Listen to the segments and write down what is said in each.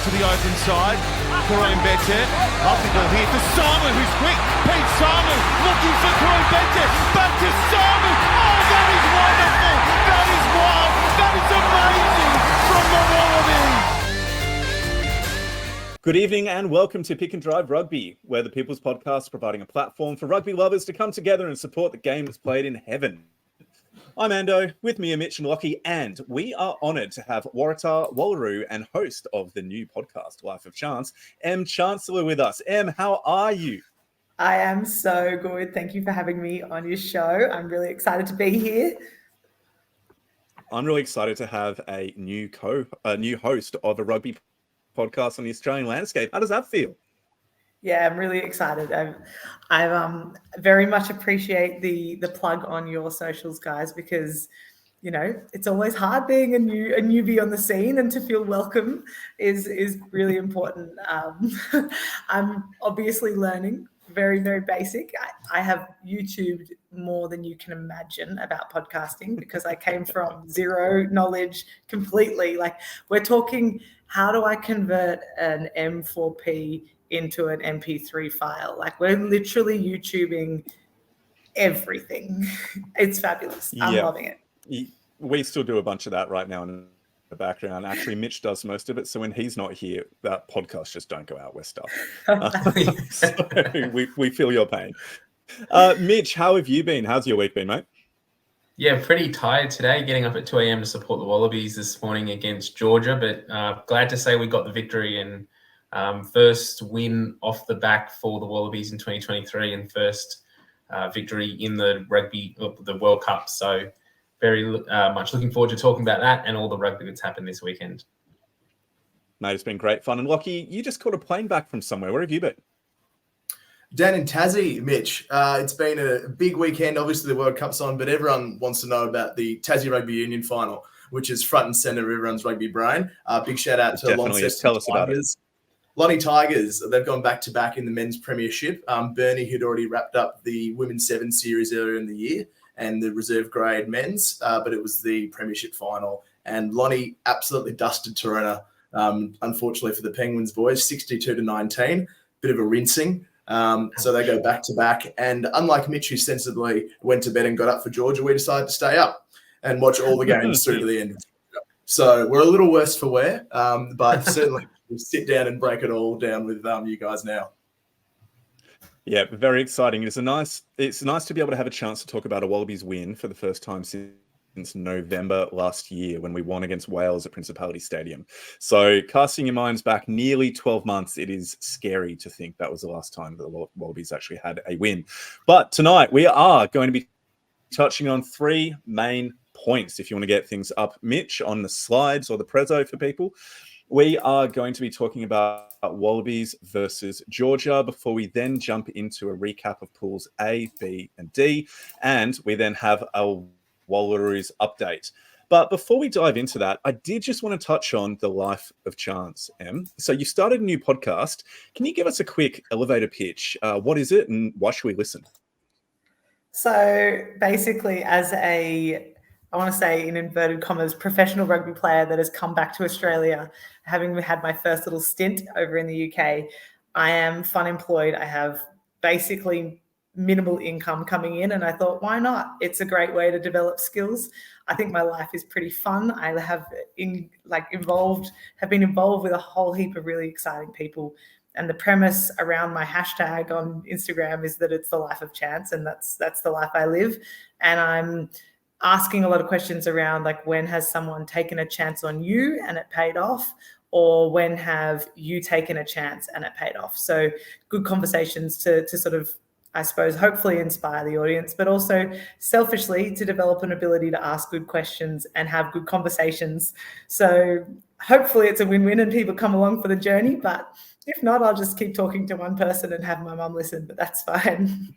to the open side. Karim Bete. Up the ball here to Samu, who's quick. Pete Samu looking for Karim Bete. Back to Samu. Oh, that is wonderful. That is wild. That is amazing from the Wallabies. Good evening and welcome to Pick and Drive Rugby, where the People's Podcast providing a platform for rugby lovers to come together and support the game that's played in heaven. I'm Ando, with me are Mitch and Lockie, and we are honoured to have Waratah, Wallaroo and host of the new podcast, Life of Chance, Chancellor with us. How are you? I am so good. Thank you for having me on your show. I'm really excited to be here. I'm really excited to have a new host of a rugby podcast on the Australian landscape. How does that feel? Yeah, I'm really excited. I very much appreciate the plug on your socials, guys, because you know it's always hard being a newbie on the scene, and to feel welcome is really important. I'm obviously learning, very basic. I have YouTubed more than you can imagine about podcasting because I came from zero knowledge completely. Like, we're talking, how do I convert an M4P into an MP3 file? Like, we're literally YouTubing everything. It's fabulous. I'm loving it. We still do a bunch of that right now in the background. Actually, Mitch does most of it. So when he's not here, that podcasts just don't go out with stuff. So we feel your pain. Mitch, how have you been? How's your week been, mate? Yeah, pretty tired today, getting up at 2 a.m. to support the Wallabies this morning against Georgia, but glad to say we got the victory and first win off the back for the Wallabies in 2023 and first victory in the World Cup. So very much looking forward to talking about that and all the rugby that's happened this weekend. Mate, it's been great fun. And Lockie, you just caught a plane back from somewhere. Where have you been? Down in Tassie, Mitch. It's been a big weekend. Obviously, the World Cup's on, but everyone wants to know about the Tassie Rugby Union final, which is front and centre of everyone's rugby brain. Big shout out to Launceston Tell us about it. Lonnie Tigers, they've gone back-to-back in the men's premiership. Bernie had already wrapped up the Women's 7 series earlier in the year and the reserve grade men's, but it was the premiership final. And Lonnie absolutely dusted Torrena, unfortunately for the Penguins boys, 62-19, bit of a rinsing. So they go back-to-back. And unlike Mitch, who sensibly went to bed and got up for Georgia, we decided to stay up and watch all the games through to the end. So we're a little worse for wear, but certainly we'll sit down and break it all down with you guys now. Yeah, very exciting. It's nice to be able to have a chance to talk about a Wallabies win for the first time since November last year when we won against Wales at Principality Stadium. So casting your minds back nearly 12 months, it is scary to think that was the last time that the Wallabies actually had a win. But tonight we are going to be touching on three main points. If you want to get things up, Mitch, on the slides or the prezzo for people, we are going to be talking about Wallabies versus Georgia before we then jump into a recap of pools A, B, and D, and we then have a Wallaroos update. But before we dive into that, I did just want to touch on the Life of Chance, Em. So you started a new podcast. Can you give us a quick elevator pitch? What is it and why should we listen? So basically, as I want to say in inverted commas, professional rugby player that has come back to Australia, having had my first little stint over in the UK, I am fun employed. I have basically minimal income coming in, and I thought, why not? It's a great way to develop skills. I think my life is pretty fun. I have been involved with a whole heap of really exciting people. And the premise around my hashtag on Instagram is that it's the life of chance, and that's the life I live. And I'm asking a lot of questions around, like, when has someone taken a chance on you and it paid off, or when have you taken a chance and it paid off? So good conversations to sort of, I suppose, hopefully inspire the audience, but also selfishly to develop an ability to ask good questions and have good conversations. So hopefully it's a win-win and people come along for the journey, but if not, I'll just keep talking to one person and have my mum listen, but that's fine.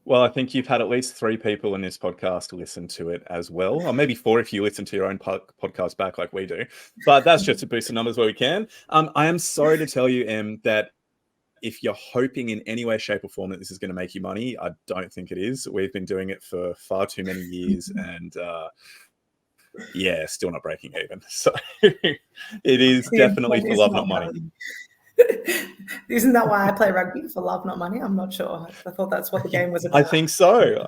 Well, I think you've had at least 3 people in this podcast listen to it as well, or maybe 4 if you listen to your own podcast back like we do. But that's just to boost the numbers where we can. I am sorry to tell you, Em, that if you're hoping in any way, shape or form that this is going to make you money, I don't think it is. We've been doing it for far too many years, and Yeah, still not breaking even. So it is definitely for love, not money. Isn't that why I play rugby, for love, not money? I'm not sure. I thought that's what the game was about. I think so.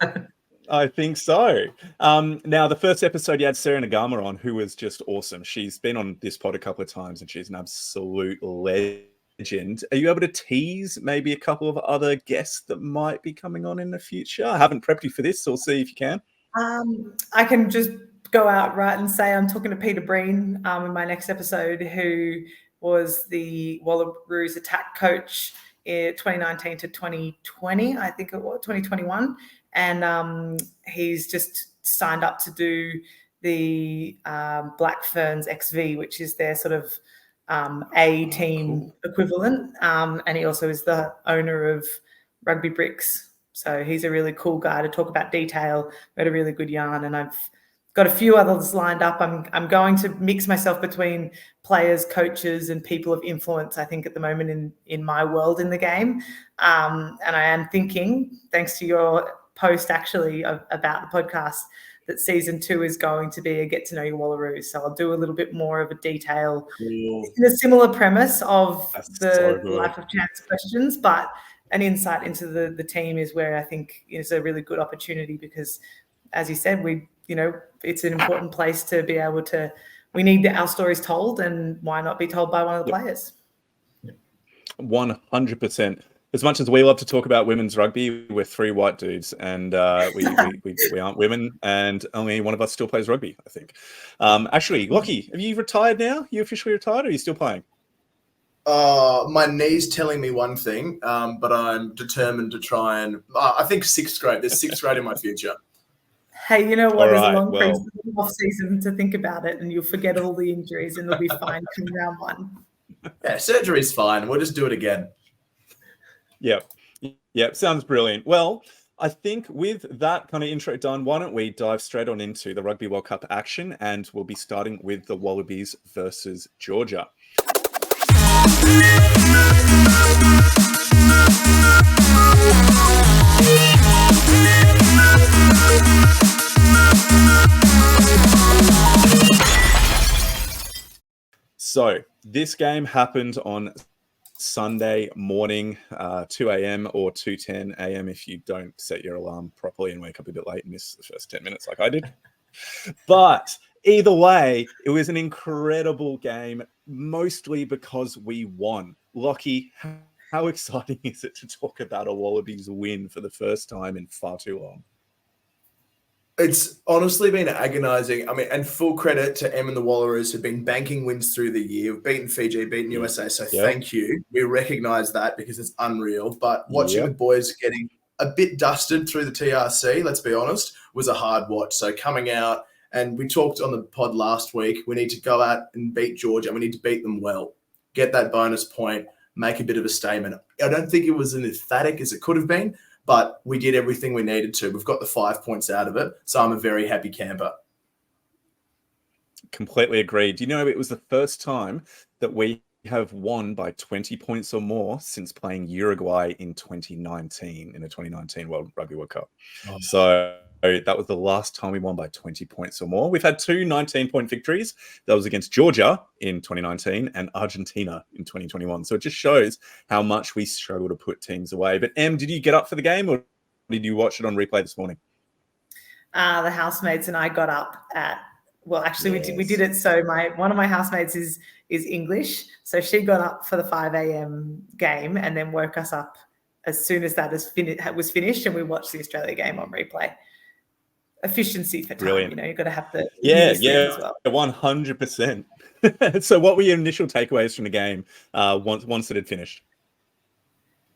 I think so. Now, the first episode, you had Sarah Nagama on, who was just awesome. She's been on this pod a couple of times, and she's an absolute legend. Are you able to tease maybe a couple of other guests that might be coming on in the future? I haven't prepped you for this, so we'll see if you can. I can just go out right and say I'm talking to Peter Breen in my next episode, who was the Wallaroos attack coach in 2019 to 2020, I think it was 2021. And he's just signed up to do the Black Ferns XV, which is their sort of A team equivalent. And he also is the owner of Rugby Bricks. So he's a really cool guy to talk about detail. We had a really good yarn, and I've got a few others lined up. I'm going to mix myself between players, coaches, and people of influence, I think, at the moment in my world in the game. And I am thinking, thanks to your post actually about the podcast, that season 2 is going to be a get to know your Wallaroos. So I'll do a little bit more of a detail in a similar premise of the life of chance questions, but an insight into the team is where I think is a really good opportunity, because, as you said, it's an important place to be able to, we need our stories told, and why not be told by one of the players? 100%. As much as we love to talk about women's rugby, we're 3 white dudes, and we aren't women, and only one of us still plays rugby, I think. Actually, Lockie, have you retired now? You officially retired, or are you still playing? My knee's telling me one thing, but I'm determined to try and. I think 6th grade. There's 6th grade in my future. Hey, you know what? There's a long well, off season to think about it, and you'll forget all the injuries, and it'll be fine come round 1. Yeah, surgery's fine. We'll just do it again. Yep. Sounds brilliant. Well, I think with that kind of intro done, why don't we dive straight on into the Rugby World Cup action, and we'll be starting with the Wallabies versus Georgia. So this game happened on Sunday morning, 2 a.m. or 2:10 a.m. if you don't set your alarm properly and wake up a bit late and miss the first 10 minutes like I did. But either way, it was an incredible game, mostly because we won. Lockie, how exciting is it to talk about a Wallabies win for the first time in far too long? It's honestly been agonising. I mean, and full credit to Em and the Wallaroos, who've been banking wins through the year. We've beaten Fiji, beaten USA, so thank you. We recognise that because it's unreal. But watching the boys getting a bit dusted through the TRC, let's be honest, was a hard watch. So coming out, and we talked on the pod last week, we need to go out and beat Georgia, and we need to beat them well. Get that bonus point, make a bit of a statement. I don't think it was as emphatic as it could have been, but we did everything we needed to. We've got the 5 points out of it, so I'm a very happy camper. Completely agreed. You know, it was the first time that we have won by 20 points or more since playing Uruguay in 2019, in the 2019 Rugby World Cup. So that was the last time we won by 20 points or more. We've had 2 19-point victories. That was against Georgia in 2019 and Argentina in 2021. So it just shows how much we struggle to put teams away. But Em, did you get up for the game, or did you watch it on replay this morning? The housemates and I got up at, we did it. So one of my housemates is English. So she got up for the 5 a.m. game and then woke us up as soon as that was finished, and we watched the Australia game on replay. Efficiency for time. Brilliant. You've got to have the as well. 100%. So what were your initial takeaways from the game once it had finished?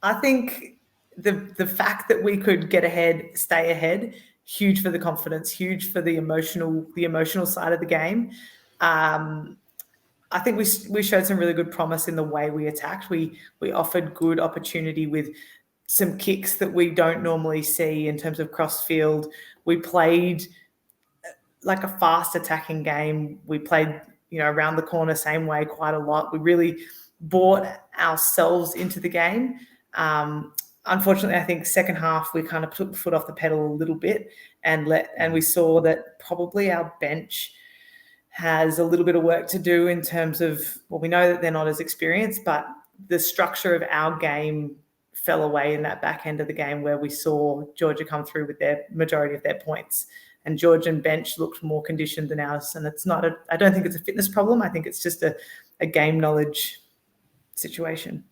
I think the fact that we could get ahead, stay ahead, huge for the confidence, huge for the emotional side of the game. I think we showed some really good promise in the way we attacked. We offered good opportunity with some kicks that we don't normally see in terms of cross field. We played like a fast attacking game. We played, around the corner same way quite a lot. We really brought ourselves into the game. Unfortunately, I think second half we kind of took the foot off the pedal a little bit and we saw that probably our bench has a little bit of work to do in terms of, well, we know that they're not as experienced, but the structure of our game fell away in that back end of the game where we saw Georgia come through with their majority of their points. And Georgian bench looked more conditioned than ours. And it's not I don't think it's a fitness problem. I think it's just a game knowledge situation.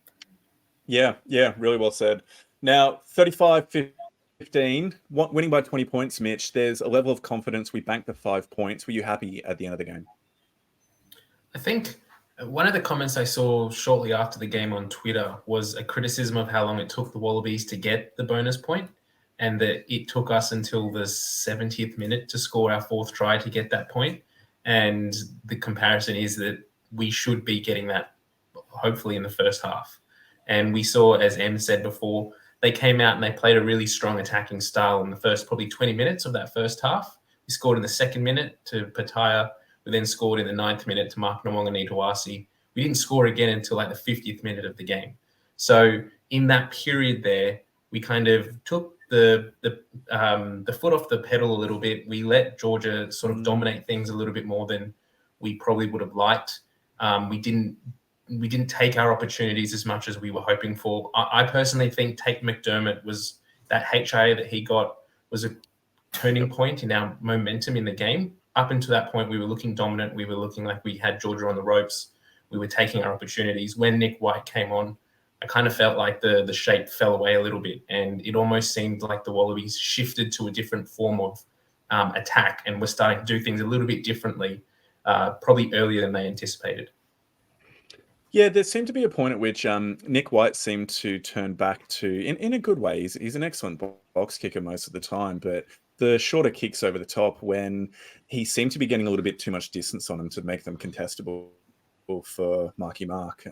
Yeah, really well said. Now, 35-15, winning by 20 points, Mitch. There's a level of confidence. We banked the 5 points. Were you happy at the end of the game? I think one of the comments I saw shortly after the game on Twitter was a criticism of how long it took the Wallabies to get the bonus point, and that it took us until the 70th minute to score our 4th try to get that point. And the comparison is that we should be getting that hopefully in the first half. And we saw, as Em said before, they came out and they played a really strong attacking style in the first probably 20 minutes of that first half. We scored in the 2nd minute to Pataya. We then scored in the 9th minute to Mark Nawonga-Nitawasi. We didn't score again until like the 50th minute of the game. So in that period there, we kind of took the foot off the pedal a little bit. We let Georgia sort of dominate things a little bit more than we probably would have liked. We didn't take our opportunities as much as we were hoping for. I personally think Tate McDermott was that HIA that he got was a turning point in our momentum in the game. Up until that point, we were looking dominant. We were looking like we had Georgia on the ropes. We were taking our opportunities. When Nick White came on, I kind of felt like the shape fell away a little bit, and it almost seemed like the Wallabies shifted to a different form of attack and were starting to do things a little bit differently, probably earlier than they anticipated. Yeah, there seemed to be a point at which Nick White seemed to turn back to, in a good way, he's an excellent box kicker most of the time, but the shorter kicks over the top when he seemed to be getting a little bit too much distance on him to make them contestable for Marky Mark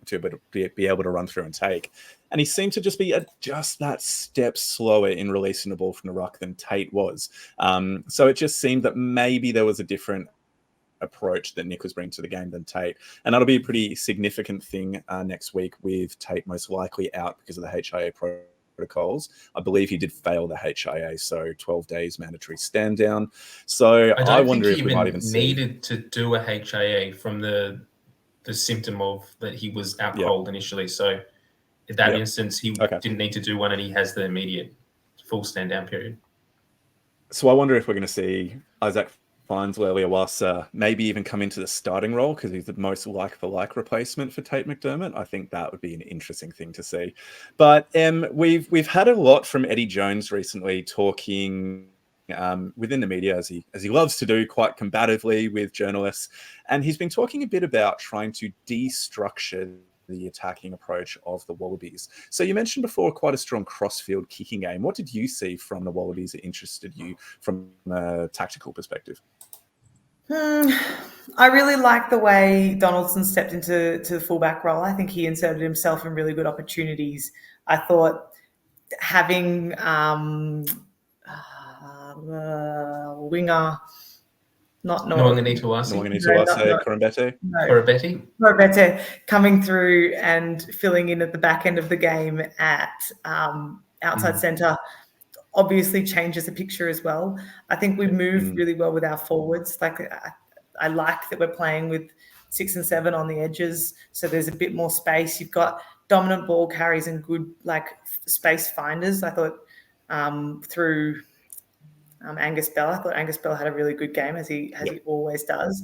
to be able to run through and take. And he seemed to just be just that step slower in releasing the ball from the ruck than Tate was. So it just seemed that maybe there was a different approach that Nick was bringing to the game than Tate. And that'll be a pretty significant thing next week with Tate most likely out because of the HIA protocols. I believe he did fail the HIA, so 12 days mandatory stand down. So I wonder if we might even needed to do a HIA from the symptom of that he was out cold initially. So in that instance, he didn't need to do one, and he has the immediate full stand down period. So I wonder if we're going to see Isaac Fines-Lealiawasa maybe even come into the starting role because he's the most like-for-like replacement for Tate McDermott. I think that would be an interesting thing to see. But we've had a lot from Eddie Jones recently talking within the media, as he loves to do quite combatively with journalists. And he's been talking a bit about trying to destructure the attacking approach of the Wallabies. So you mentioned before quite a strong cross-field kicking game. What did you see from the Wallabies that interested you from a tactical perspective? I really like the way Donaldson stepped into the fullback role. I think he inserted himself in really good opportunities. I thought having winger, not Nawonga-Nitawasi, Korobete coming through and filling in at the back end of the game at outside centre obviously changes the picture as well. I think we moved really well with our forwards. Like I like that we're playing with 6 and 7 on the edges, so there's a bit more space. You've got dominant ball carries and good space finders. I thought through Angus Bell. I thought Angus Bell had a really good game as he always does,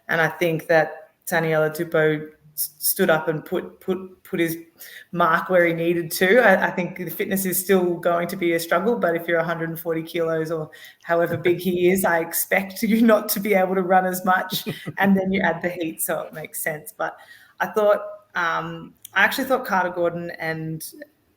and I think that Taniela Tupou stood up and put his mark where he needed to. I think the fitness is still going to be a struggle, but if you're 140 kilos or however big he is, I expect you not to be able to run as much, and then you add the heat, so it makes sense. But I thought I actually thought Carter Gordon and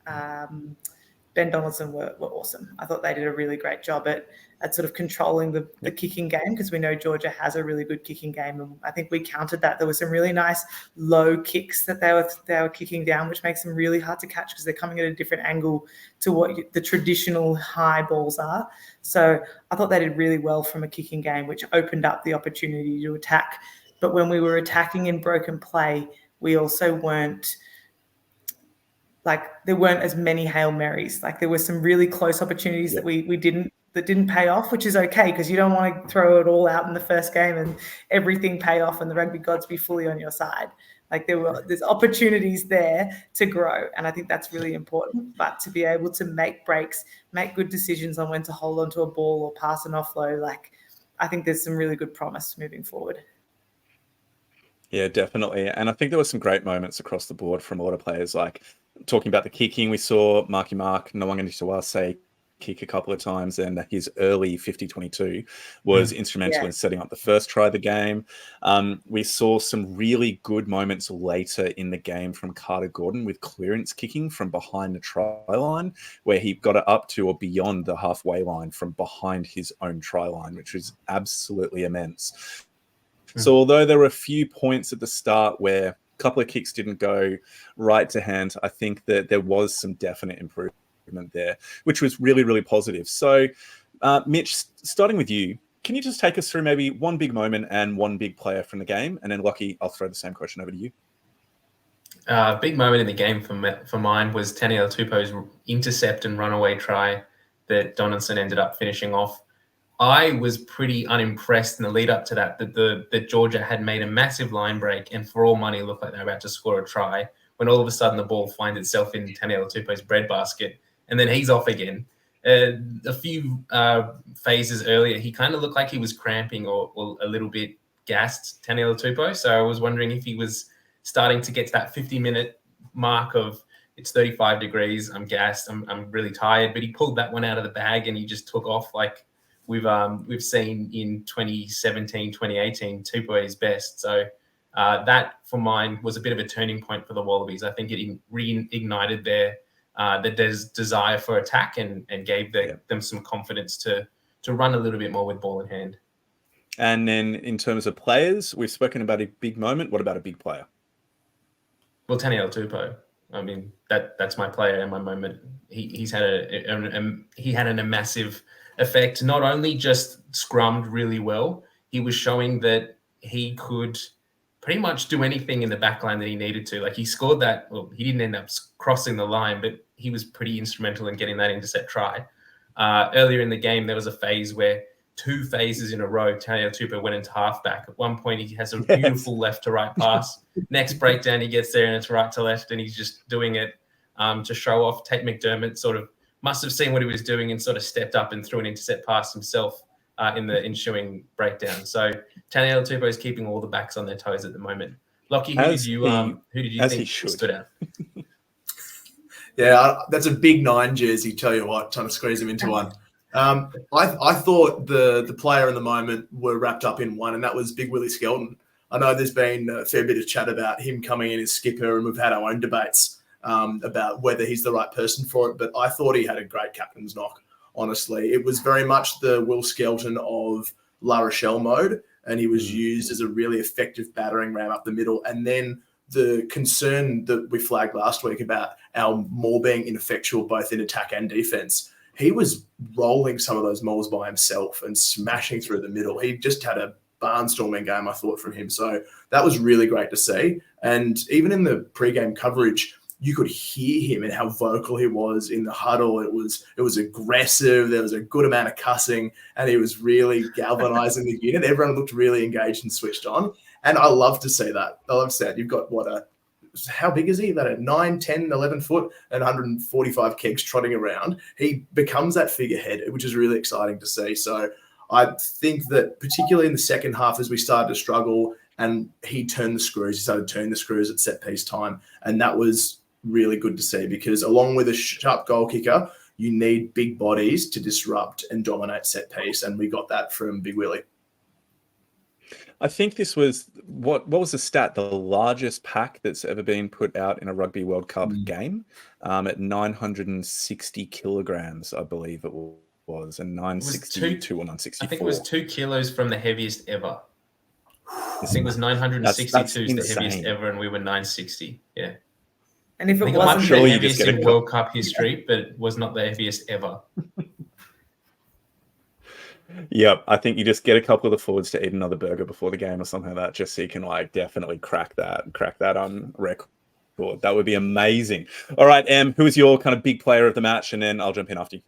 Ben Donaldson were awesome. I thought they did a really great job at sort of controlling the kicking game, because we know Georgia has a really good kicking game, and I think we countered that. There were some really nice low kicks that they were kicking down, which makes them really hard to catch because they're coming at a different angle to what the traditional high balls are. So I thought they did really well from a kicking game, which opened up the opportunity to attack. But when we were attacking in broken play, we also weren't like there weren't as many Hail Marys. Like there were some really close opportunities that we didn't pay off, which is okay because you don't want to throw it all out in the first game and everything pay off and the rugby gods be fully on your side. Like there's opportunities there to grow, and I think that's really important. But to be able to make breaks, make good decisions on when to hold onto a ball or pass an offload, like I think there's some really good promise moving forward. Yeah, definitely. And I think there were some great moments across the board from a lot of players, like talking about the kicking. We saw Marky Mark, Nawangani kick a couple of times, and his early 50-22 was instrumental in setting up the first try of the game. We saw some really good moments later in the game from Carter Gordon with clearance kicking from behind the try line, where he got it up to or beyond the halfway line from behind his own try line, which was absolutely immense. So although there were a few points at the start where a couple of kicks didn't go right to hand, I think that there was some definite improvement there, which was really, really positive. So, Mitch, starting with you, can you just take us through maybe one big moment and one big player from the game? And then, Lockie, I'll throw the same question over to you. Big moment in the game for mine was Taniela Tupou's intercept and runaway try that Donaldson ended up finishing off. I was pretty unimpressed in the lead up to that Georgia had made a massive line break and for all money looked like they were about to score a try when all of a sudden the ball finds itself in Taniela Tupou's breadbasket and then he's off again. A few phases earlier, he kind of looked like he was cramping or a little bit gassed, Taniela Tupou. So I was wondering if he was starting to get to that 50-minute mark of it's 35 degrees, I'm gassed, I'm really tired. But he pulled that one out of the bag and he just took off like we've seen in 2017, 2018, Tupou's best. So that, for mine, was a bit of a turning point for the Wallabies. I think it reignited their desire for attack and gave them some confidence to run a little bit more with ball in hand. And then in terms of players, we've spoken about a big moment. What about a big player? Well, Taniela Tupou. I mean, that's my player and my moment. He had a massive effect. Not only just scrummed really well, he was showing that he could pretty much do anything in the back line that he needed to. Like he scored that. Well, he didn't end up crossing the line, but he was pretty instrumental in getting that intercept try. Earlier in the game, there was a phase where 2 phases in a row, Taniela Tupou went into halfback. At one point, he has a beautiful left to right pass. Next breakdown, he gets there and it's right to left, and he's just doing it to show off. Tate McDermott sort of must have seen what he was doing and sort of stepped up and threw an intercept pass himself in the ensuing breakdown. So Taniela Tupou is keeping all the backs on their toes at the moment. Lockie, who did you think stood out? Yeah, that's a big 9 jersey. Tell you what, trying to squeeze him into one. I thought the player and the moment were wrapped up in one, and that was Big Willie Skelton. I know there's been a fair bit of chat about him coming in as skipper, and we've had our own debates about whether he's the right person for it, but I thought he had a great captain's knock, honestly. It was very much the Will Skelton of La Rochelle mode, and he was used as a really effective battering ram up the middle. And then the concern that we flagged last week about our maul being ineffectual both in attack and defence, he was rolling some of those mauls by himself and smashing through the middle. He just had a barnstorming game, I thought, from him. So that was really great to see. And even in the pre-game coverage, you could hear him and how vocal he was in the huddle. It was aggressive. There was a good amount of cussing, and he was really galvanizing the unit. Everyone looked really engaged and switched on. And I love to see that. I love to see that. You've got how big is he? About a 9, 10, 11 foot and 145 kegs trotting around. He becomes that figurehead, which is really exciting to see. So I think that particularly in the second half, as we started to struggle and he started turning the screws at set piece time. And that was really good to see, because along with a sharp goal kicker, you need big bodies to disrupt and dominate set piece. And we got that from Big Willie. I think this was, what was the stat? The largest pack that's ever been put out in a Rugby World Cup game at 960 kilograms, I believe it was, and 962 or 964. I think it was 2 kilos from the heaviest ever. I think it was 962 is the heaviest ever, and we were 960. Yeah. And if it wasn't the heaviest in World Cup history, but it was not the heaviest ever. Yep, I think you just get a couple of the forwards to eat another burger before the game or something like that, just so you can definitely crack that record. scored. That would be amazing. All right, Em, who is your kind of big player of the match? And then I'll jump in after you.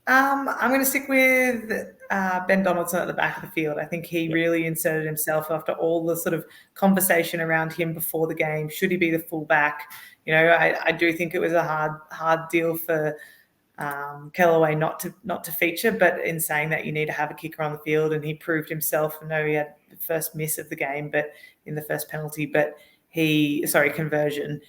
I'm going to stick with Ben Donaldson at the back of the field. I think he really inserted himself after all the sort of conversation around him before the game. Should he be the fullback? You know, I do think it was a hard deal for Kellaway not to feature, but in saying that, you need to have a kicker on the field, and he proved himself. I know he had the first miss of the game, but in the first penalty, but conversion.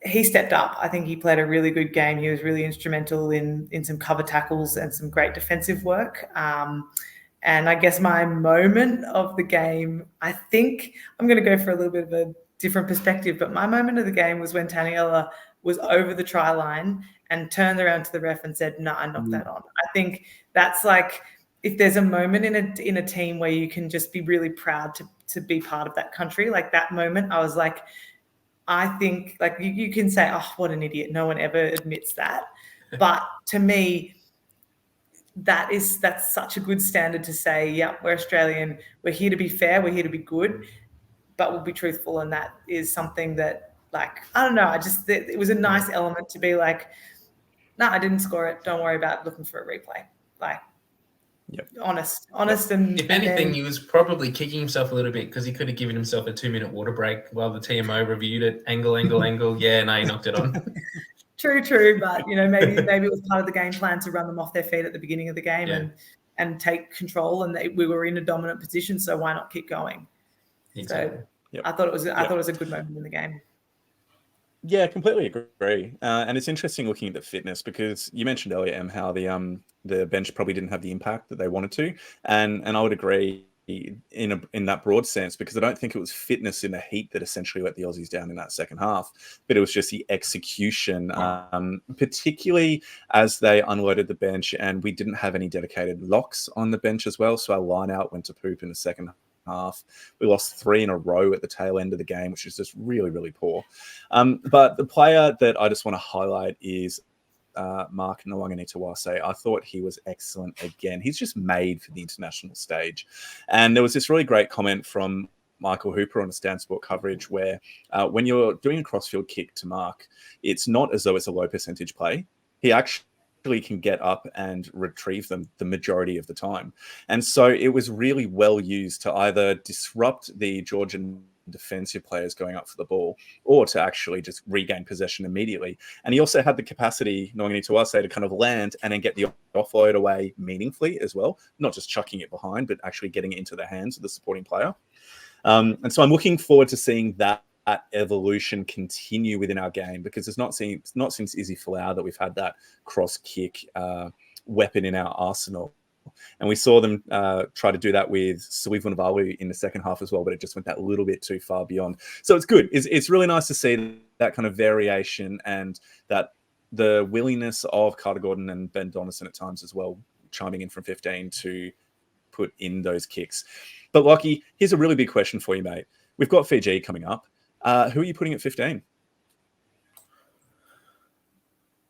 He stepped up. I think he played a really good game. He was really instrumental in some cover tackles and some great defensive work. And I guess my moment of the game, I think I'm going to go for a little bit of a different perspective, but my moment of the game was when Taniela was over the try line and turned around to the ref and said, "No, I knocked that on." I think that's like, if there's a moment in a team where you can just be really proud to be part of that country, like that moment, I was like, I think, like, you can say, "Oh, what an idiot." No one ever admits that. But to me, that's such a good standard to say, yeah, we're Australian. We're here to be fair. We're here to be good, but we'll be truthful. And that is something that, like, I don't know. It was a nice element to be like, "No, I didn't score it. Don't worry about looking for a replay." Like, honest. And if anything, he was probably kicking himself a little bit because he could have given himself a 2-minute water break while the TMO reviewed it. Angle. Yeah, no, he knocked it on. True. But, you know, maybe it was part of the game plan to run them off their feet at the beginning of the game and take control. And we were in a dominant position, so why not keep going? Exactly. So I thought it was a good moment in the game. Yeah, completely agree. And it's interesting looking at the fitness, because you mentioned earlier, Em, how the bench probably didn't have the impact that they wanted to, and I would agree in that broad sense, because I don't think it was fitness in the heat that essentially let the Aussies down in that second half, but it was just the execution, particularly as they unloaded the bench, and we didn't have any dedicated locks on the bench as well, so our line out went to poop in the second half. We lost 3 in a row at the tail end of the game, which is just really, really poor. But the player that I just want to highlight is Mark Nawaqanitawase. I thought he was excellent again. He's just made for the international stage. And there was this really great comment from Michael Hooper on a Stan Sport coverage where when you're doing a crossfield kick to Mark, it's not as though it's a low percentage play. He actually can get up and retrieve them the majority of the time. And so it was really well used to either disrupt the Georgian defensive players going up for the ball, or to actually just regain possession immediately. And he also had the capacity, Nawaqanitawase, to kind of land and then get the offload away meaningfully as well, not just chucking it behind, but actually getting it into the hands of the supporting player. And so I'm looking forward to seeing that evolution continue within our game, because it's not since Izzy Folau that we've had that cross kick weapon in our arsenal. And we saw them try to do that with Suivunavalu in the second half as well, but it just went that little bit too far beyond. So it's good. It's really nice to see that kind of variation, and that the willingness of Carter Gordon and Ben Donaldson at times as well, chiming in from 15 to put in those kicks. But Lockie, here's a really big question for you, mate. We've got Fiji coming up. Who are you putting at 15?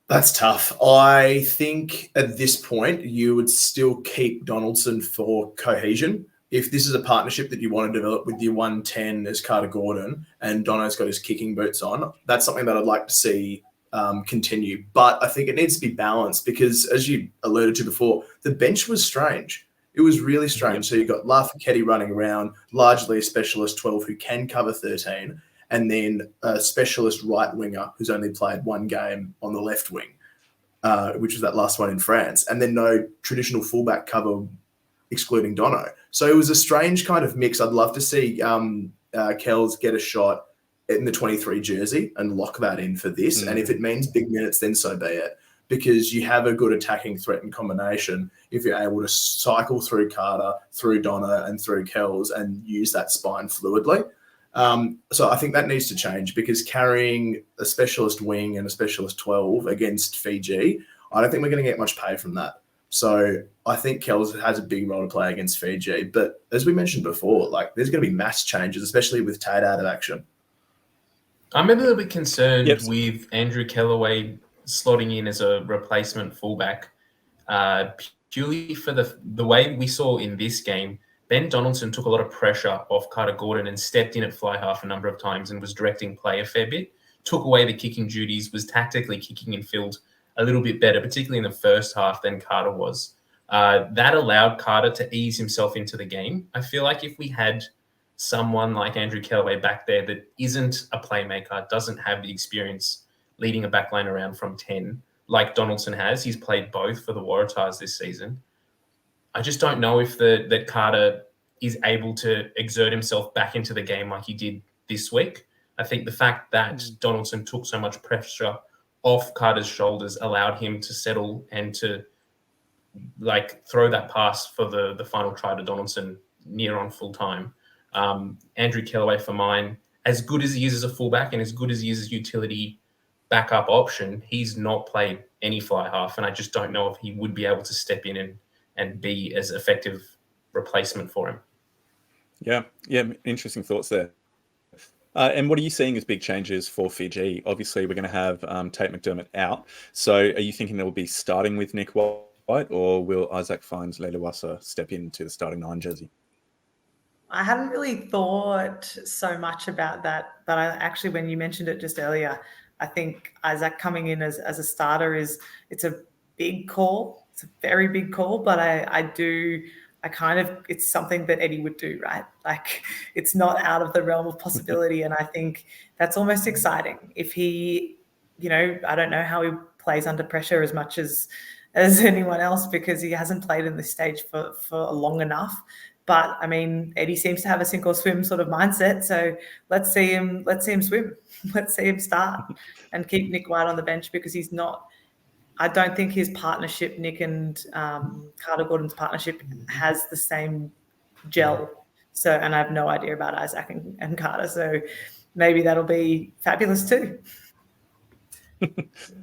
That's tough. I think at this point, you would still keep Donaldson for cohesion. If this is a partnership that you want to develop with your 110 as Carter Gordon and Dono's got his kicking boots on, that's something that I'd like to see continue. But I think it needs to be balanced, because, as you alluded to before, the bench was strange. It was really strange. So you've got Lafayette running around, largely a specialist 12 who can cover 13, and then a specialist right winger who's only played one game on the left wing, which was that last one in France, and then no traditional fullback cover excluding Dono. So it was a strange kind of mix. I'd love to see Kells get a shot in the 23 jersey and lock that in for this. And if it means big minutes, then so be it, because you have a good attacking threat and combination if you're able to cycle through Carter, through Dono, and through Kells and use that spine fluidly. So I think that needs to change, because carrying a specialist wing and a specialist 12 against Fiji, I don't think we're going to get much pay from that. So I think Kells has a big role to play against Fiji. But as we mentioned before, like, there's going to be mass changes, especially with Tate out of action. I'm a little bit concerned with Andrew Kellaway slotting in as a replacement fullback, purely for the way we saw in this game. Ben Donaldson took a lot of pressure off Carter Gordon and stepped in at fly half a number of times and was directing play a fair bit, took away the kicking duties, was tactically kicking in field a little bit better, particularly in the first half than Carter was. That allowed Carter to ease himself into the game. I feel like if we had someone like Andrew Kellaway back there that isn't a playmaker, doesn't have the experience leading a backline around from 10, like Donaldson has, he's played both for the Waratahs this season. I just don't know if that Carter is able to exert himself back into the game like he did this week. I think the fact that Donaldson took so much pressure off Carter's shoulders allowed him to settle and to throw that pass for the final try to Donaldson near on full time. Andrew Kellaway, for mine, as good as he is as a fullback and as good as he is as utility backup option, he's not played any fly half, and I just don't know if he would be able to step in and be as effective replacement for him. Yeah, interesting thoughts there. And what are you seeing as big changes for Fiji? Obviously, we're going to have Tate McDermott out. So are you thinking they'll be starting with Nick White, or will Isaac Fines Leilewasa step into the starting 9 jersey? I hadn't really thought so much about that, but I actually, when you mentioned it just earlier, I think Isaac coming in as a starter it's a big call. It's a very big call, but it's something that Eddie would do, right? Like, it's not out of the realm of possibility. And I think that's almost exciting. If he, I don't know how he plays under pressure as much as anyone else, because he hasn't played in this stage for long enough. But I mean, Eddie seems to have a sink or swim sort of mindset. So let's see him swim. Let's see him start and keep Nick White on the bench, because he's not. I don't think his partnership, Nick and Carter Gordon's partnership, has the same gel. So, and I have no idea about Isaac and Carter. So maybe that'll be fabulous too.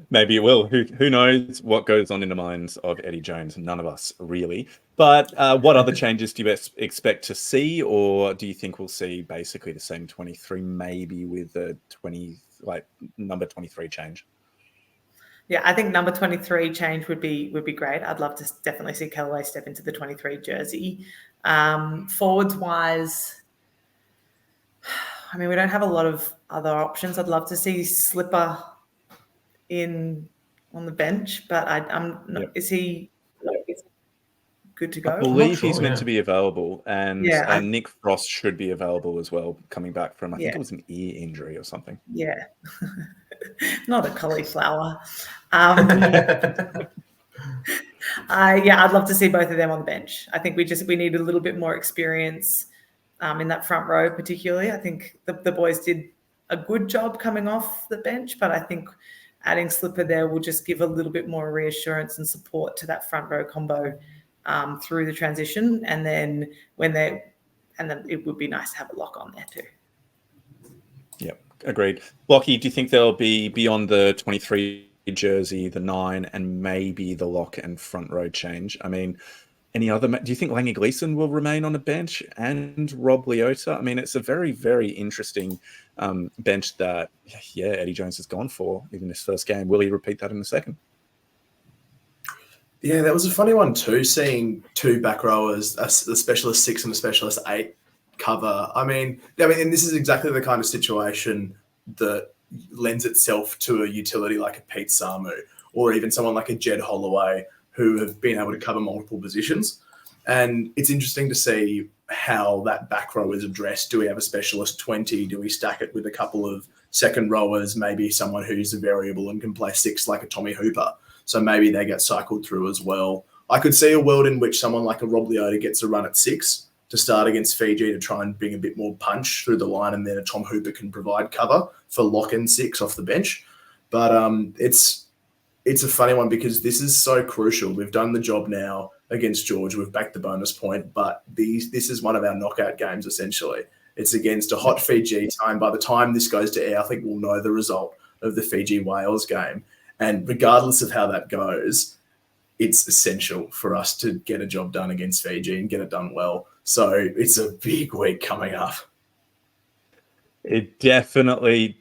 Maybe it will. Who knows what goes on in the minds of Eddie Jones? None of us really. But what other changes do you expect to see, or do you think we'll see basically the same 23, maybe with the number 23 change? Yeah, I think number 23 change would be great. I'd love to definitely see Kellaway step into the 23 jersey. Forwards wise, I mean, we don't have a lot of other options. I'd love to see Slipper on the bench, but I'm not. Yep. Is he good to go? I believe he's meant to be available, and Nick Frost should be available as well, coming back from, I think it was an ear injury or something. Yeah. Not a cauliflower. I'd love to see both of them on the bench. I think we need a little bit more experience in that front row, particularly. I think the boys did a good job coming off the bench, but I think adding Slipper there will just give a little bit more reassurance and support to that front row combo through the transition. And then it would be nice to have a lock on there too. Yep. Agreed. Lockie, do you think they'll be beyond the 23 jersey, the 9, and maybe the lock and front row change? I mean, do you think Lange Gleeson will remain on the bench and Rob Leota? I mean, it's a very, very interesting bench that, Eddie Jones has gone for in this first game. Will he repeat that in the second? Yeah, that was a funny one too, seeing 2 back rowers, a specialist 6 and a specialist 8. Cover. I mean, and this is exactly the kind of situation that lends itself to a utility like a Pete Samu, or even someone like a Jed Holloway, who have been able to cover multiple positions. And it's interesting to see how that back row is addressed. Do we have a specialist 20? Do we stack it with a couple of second rowers, maybe someone who's a variable and can play 6 like a Tommy Hooper? So maybe they get cycled through as well. I could see a world in which someone like a Rob Leota gets a run at 6 to start against Fiji to try and bring a bit more punch through the line, and then a Tom Hooper can provide cover for lock and 6 off the bench. But it's a funny one, because this is so crucial. We've done the job now against Georgia. We've backed the bonus point, but this is one of our knockout games, essentially. It's against a hot Fiji time. By the time this goes to air, I think we'll know the result of the Fiji-Wales game. And regardless of how that goes, it's essential for us to get a job done against Fiji and get it done well. So it's a big week coming up. It definitely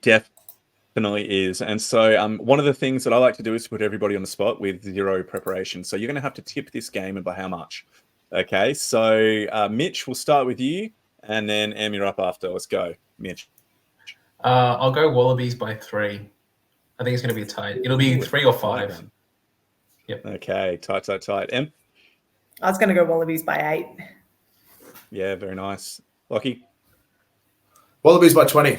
is. And so one of the things that I like to do is put everybody on the spot with 0 preparation. So you're going to have to tip this game, and by how much? Okay, so Mitch, we'll start with you, and then Em, you're up after. Let's go, Mitch. I'll go Wallabies by 3. I think it's going to be tight. It'll be 3 or 5. Yep. Okay, tight. Em? I was going to go Wallabies by 8. Yeah, very nice. Lockie? Wallabies by 20.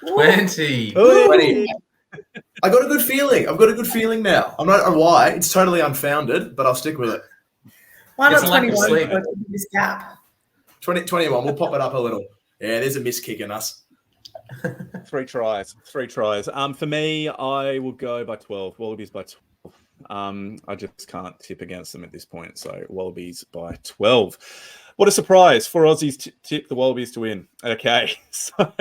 20. 20. I got a good feeling. I've got a good feeling now. I'm not sure why. It's totally unfounded, but I'll stick with it. Why not It's a lack of 21 sleep. for this gap? 21. We'll pop it up a little. Yeah, there's a miss kicking us. 3 tries. For me, I will go by 12. Wallabies by 12. I just can't tip against them at this point. So Wallabies by 12. What a surprise. 4 Aussies tip the Wallabies to win. Okay, so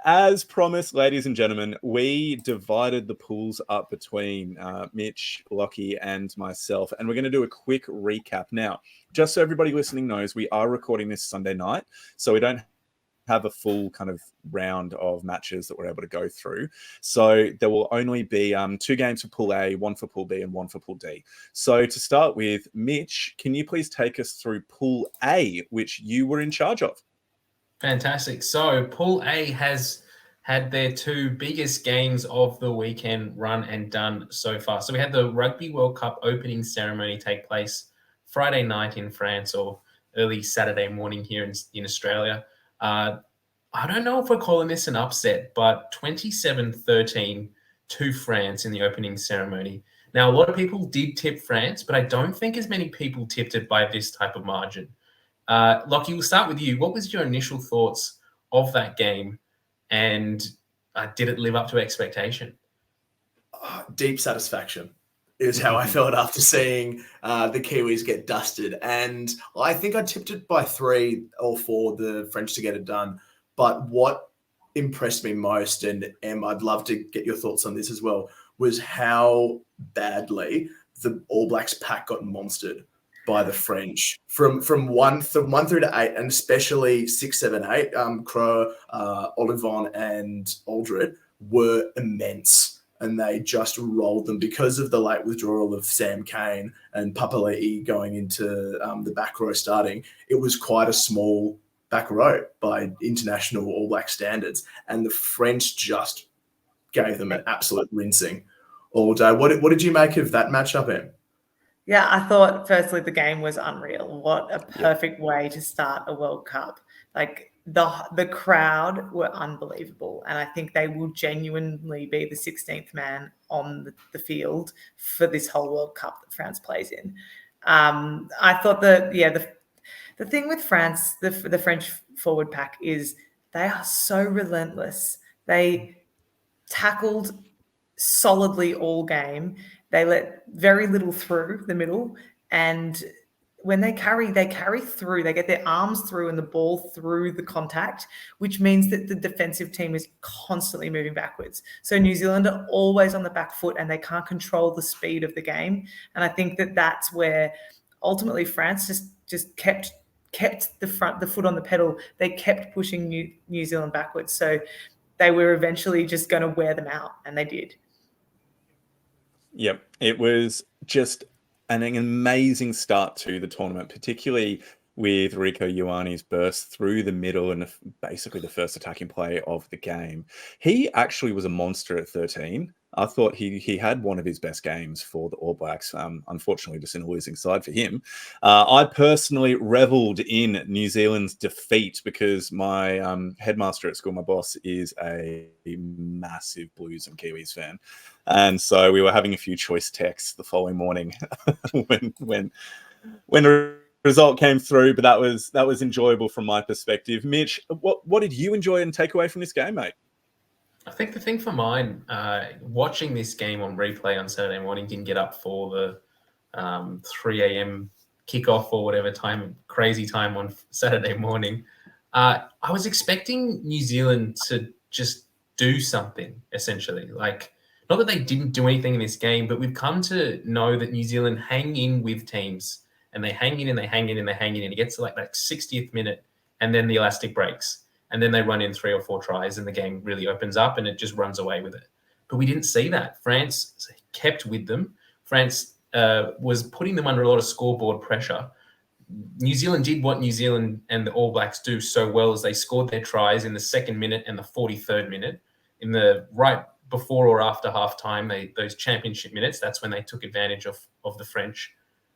as promised, ladies and gentlemen, we divided the pools up between Mitch, Lockie, and myself, and we're going to do a quick recap. Now, just so everybody listening knows, we are recording this Sunday night, so we don't have a full kind of round of matches that we're able to go through. So there will only be 2 games for Pool A, 1 for Pool B, and 1 for Pool D. So to start with, Mitch, can you please take us through Pool A, which you were in charge of? Fantastic. So Pool A has had their 2 biggest games of the weekend run and done so far. So we had the Rugby World Cup opening ceremony take place Friday night in France, or early Saturday morning here in Australia. I don't know if we're calling this an upset, but 27-13 to France in the opening ceremony. Now, a lot of people did tip France, but I don't think as many people tipped it by this type of margin. Lockie, we'll start with you. What was your initial thoughts of that game, and did it live up to expectation? Deep satisfaction is how I felt after seeing the Kiwis get dusted. And I think I tipped it by 3 or 4, the French to get it done. But what impressed me most, and Em, I'd love to get your thoughts on this as well, was how badly the All Blacks pack got monstered by the French from 1 through to 8, and especially 6, 7, 8. Crow, Olivon, and Aldred were immense. And they just rolled them because of the late withdrawal of Sam Cane and Papali'i going into the back row starting. It was quite a small back row by international All Black standards. And the French just gave them an absolute rinsing all day. What did you make of that matchup, Em? Yeah, I thought firstly the game was unreal. What a perfect way to start a World Cup. Like the crowd were unbelievable, and I think they will genuinely be the 16th man on the field for this whole World Cup that France plays in. I thought that the thing with France, the French forward pack, is they are so relentless. They tackled solidly all game. They let very little through the middle, and when they carry through. They get their arms through and the ball through the contact, which means that the defensive team is constantly moving backwards. So New Zealand are always on the back foot, and they can't control the speed of the game. And I think that that's where ultimately France just kept the foot on the pedal. They kept pushing New Zealand backwards. So they were eventually just going to wear them out, and they did. Yep, it was just an amazing start to the tournament, particularly with Rieko Ioane's burst through the middle and basically the first attacking play of the game. He actually was a monster at 13. I thought he had one of his best games for the All Blacks, unfortunately just in a losing side for him. I personally reveled in New Zealand's defeat because my headmaster at school, my boss, is a massive Blues and Kiwis fan. And so we were having a few choice texts the following morning when the result came through, but that was enjoyable from my perspective. Mitch, what did you enjoy and take away from this game, mate? I think the thing for mine, watching this game on replay on Saturday morning, didn't get up for the 3 a.m. kickoff or whatever time, crazy time on Saturday morning. I was expecting New Zealand to just do something, essentially. Like, not that they didn't do anything in this game, but we've come to know that New Zealand hang in with teams, and they hang in and they hang in and they hang in. And it gets to like that 60th minute, and then the elastic breaks. And then they run in 3 or 4 tries, and the game really opens up, and it just runs away with it. But we didn't see that. France kept with them. France was putting them under a lot of scoreboard pressure. New Zealand did what New Zealand and the All Blacks do so well, as they scored their tries in the 2nd minute and the 43rd minute. In the right before or after halftime, those championship minutes, that's when they took advantage of the French.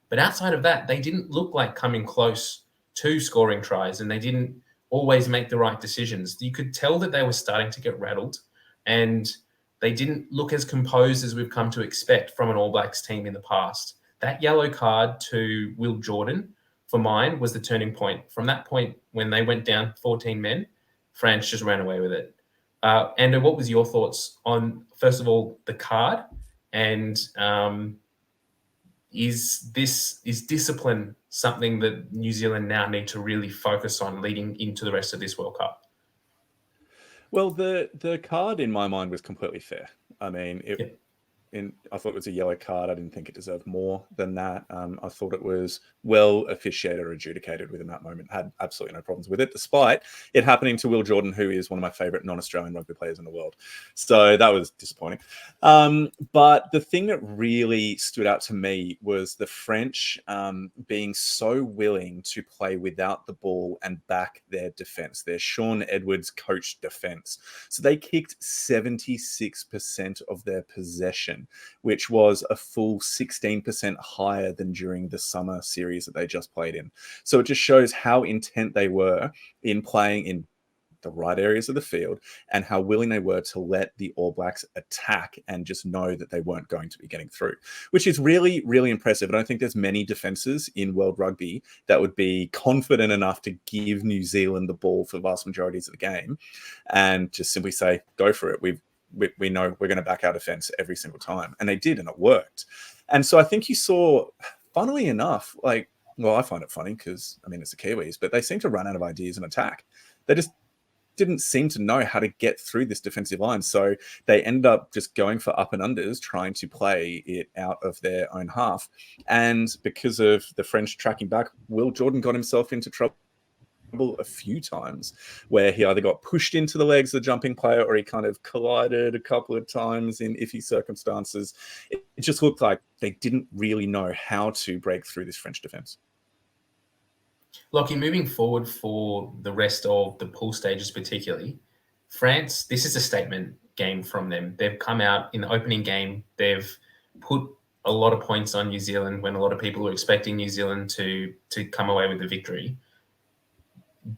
But outside of that, they didn't look like coming close to scoring tries, and they didn't always make the right decisions. You could tell that they were starting to get rattled, and they didn't look as composed as we've come to expect from an All Blacks team in the past. That yellow card to Will Jordan, for mine, was the turning point. From that point, when they went down 14 men, France just ran away with it. Andrew, what was your thoughts on, first of all, the card, and is discipline something that New Zealand now need to really focus on leading into the rest of this World Cup? Well, the card in my mind was completely fair. I mean, I thought it was a yellow card. I didn't think it deserved more than that. I thought it was well officiated or adjudicated within that moment. Had absolutely no problems with it, despite it happening to Will Jordan, who is one of my favourite non-Australian rugby players in the world. So that was disappointing. But the thing that really stood out to me was the French being so willing to play without the ball and back their defence, their Sean Edwards coached defence. So they kicked 76% of their possession, which was a full 16% higher than during the summer series that they just played in. So it just shows how intent they were in playing in the right areas of the field and how willing they were to let the All Blacks attack and just know that they weren't going to be getting through, which is really, really impressive. I don't think there's many defenses in world rugby that would be confident enough to give New Zealand the ball for the vast majorities of the game and just simply say, go for it. We know we're going to back our defense every single time. And they did, and it worked. And so I think you saw, funnily enough, I find it funny because, I mean, it's the Kiwis, but they seem to run out of ideas and attack. They just didn't seem to know how to get through this defensive line. So they ended up just going for up and unders, trying to play it out of their own half. And because of the French tracking back, Will Jordan got himself into trouble a few times where he either got pushed into the legs of the jumping player or he kind of collided a couple of times in iffy circumstances. It just looked like they didn't really know how to break through this French defense. Lockie, moving forward for the rest of the pool stages particularly, France, this is a statement game from them. They've come out in the opening game, they've put a lot of points on New Zealand when a lot of people were expecting New Zealand to come away with the victory.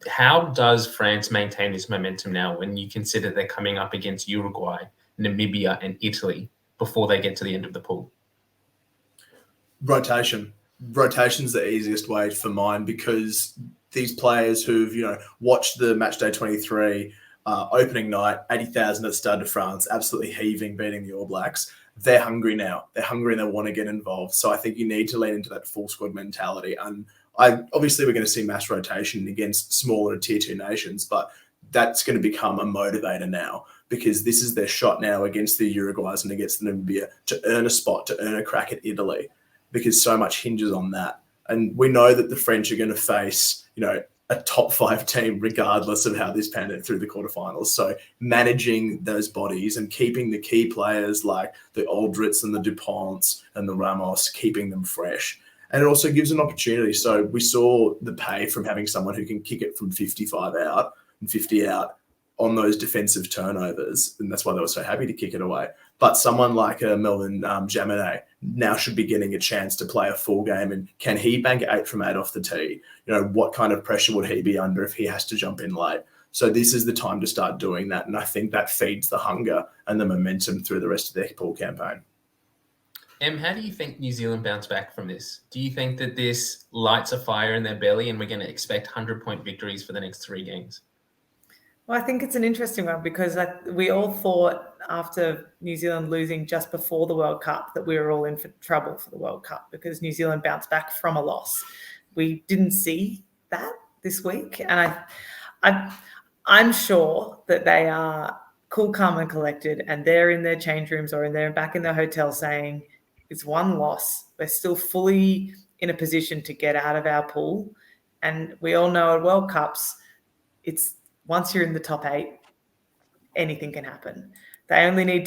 How does France maintain this momentum now when you consider they're coming up against Uruguay, Namibia, and Italy before they get to the end of the pool? Rotation. Rotation's the easiest way for mine because these players who've watched the Matchday 23 opening night, 80,000 at Stade de France, absolutely heaving, beating the All Blacks. They're hungry now. They're hungry and they want to get involved. So I think you need to lean into that full squad mentality. And obviously we're going to see mass rotation against smaller tier 2 nations, but that's going to become a motivator now because this is their shot now against the Uruguays and against the Namibia to earn a spot, to earn a crack at Italy, because so much hinges on that. And we know that the French are going to face, a top 5 team regardless of how this panned out through the quarterfinals. So managing those bodies and keeping the key players like the Aldrits and the Duponts and the Ramos, keeping them fresh. And it also gives an opportunity. So we saw the pay from having someone who can kick it from 55 out and 50 out on those defensive turnovers. And that's why they were so happy to kick it away. But someone like Melvin Jaminet now should be getting a chance to play a full game. And can he bank 8 from 8 off the tee? What kind of pressure would he be under if he has to jump in late? So this is the time to start doing that. And I think that feeds the hunger and the momentum through the rest of their pool campaign. How do you think New Zealand bounce back from this? Do you think that this lights a fire in their belly and we're going to expect 100-point victories for the next 3 games? Well, I think it's an interesting one because we all thought after New Zealand losing just before the World Cup that we were all in for trouble for the World Cup because New Zealand bounced back from a loss. We didn't see that this week. And I'm sure that they are cool, calm and collected and they're in their change rooms or back in their hotel saying, it's one loss. We're still fully in a position to get out of our pool. And we all know at World Cups, it's once you're in the top 8, anything can happen. They need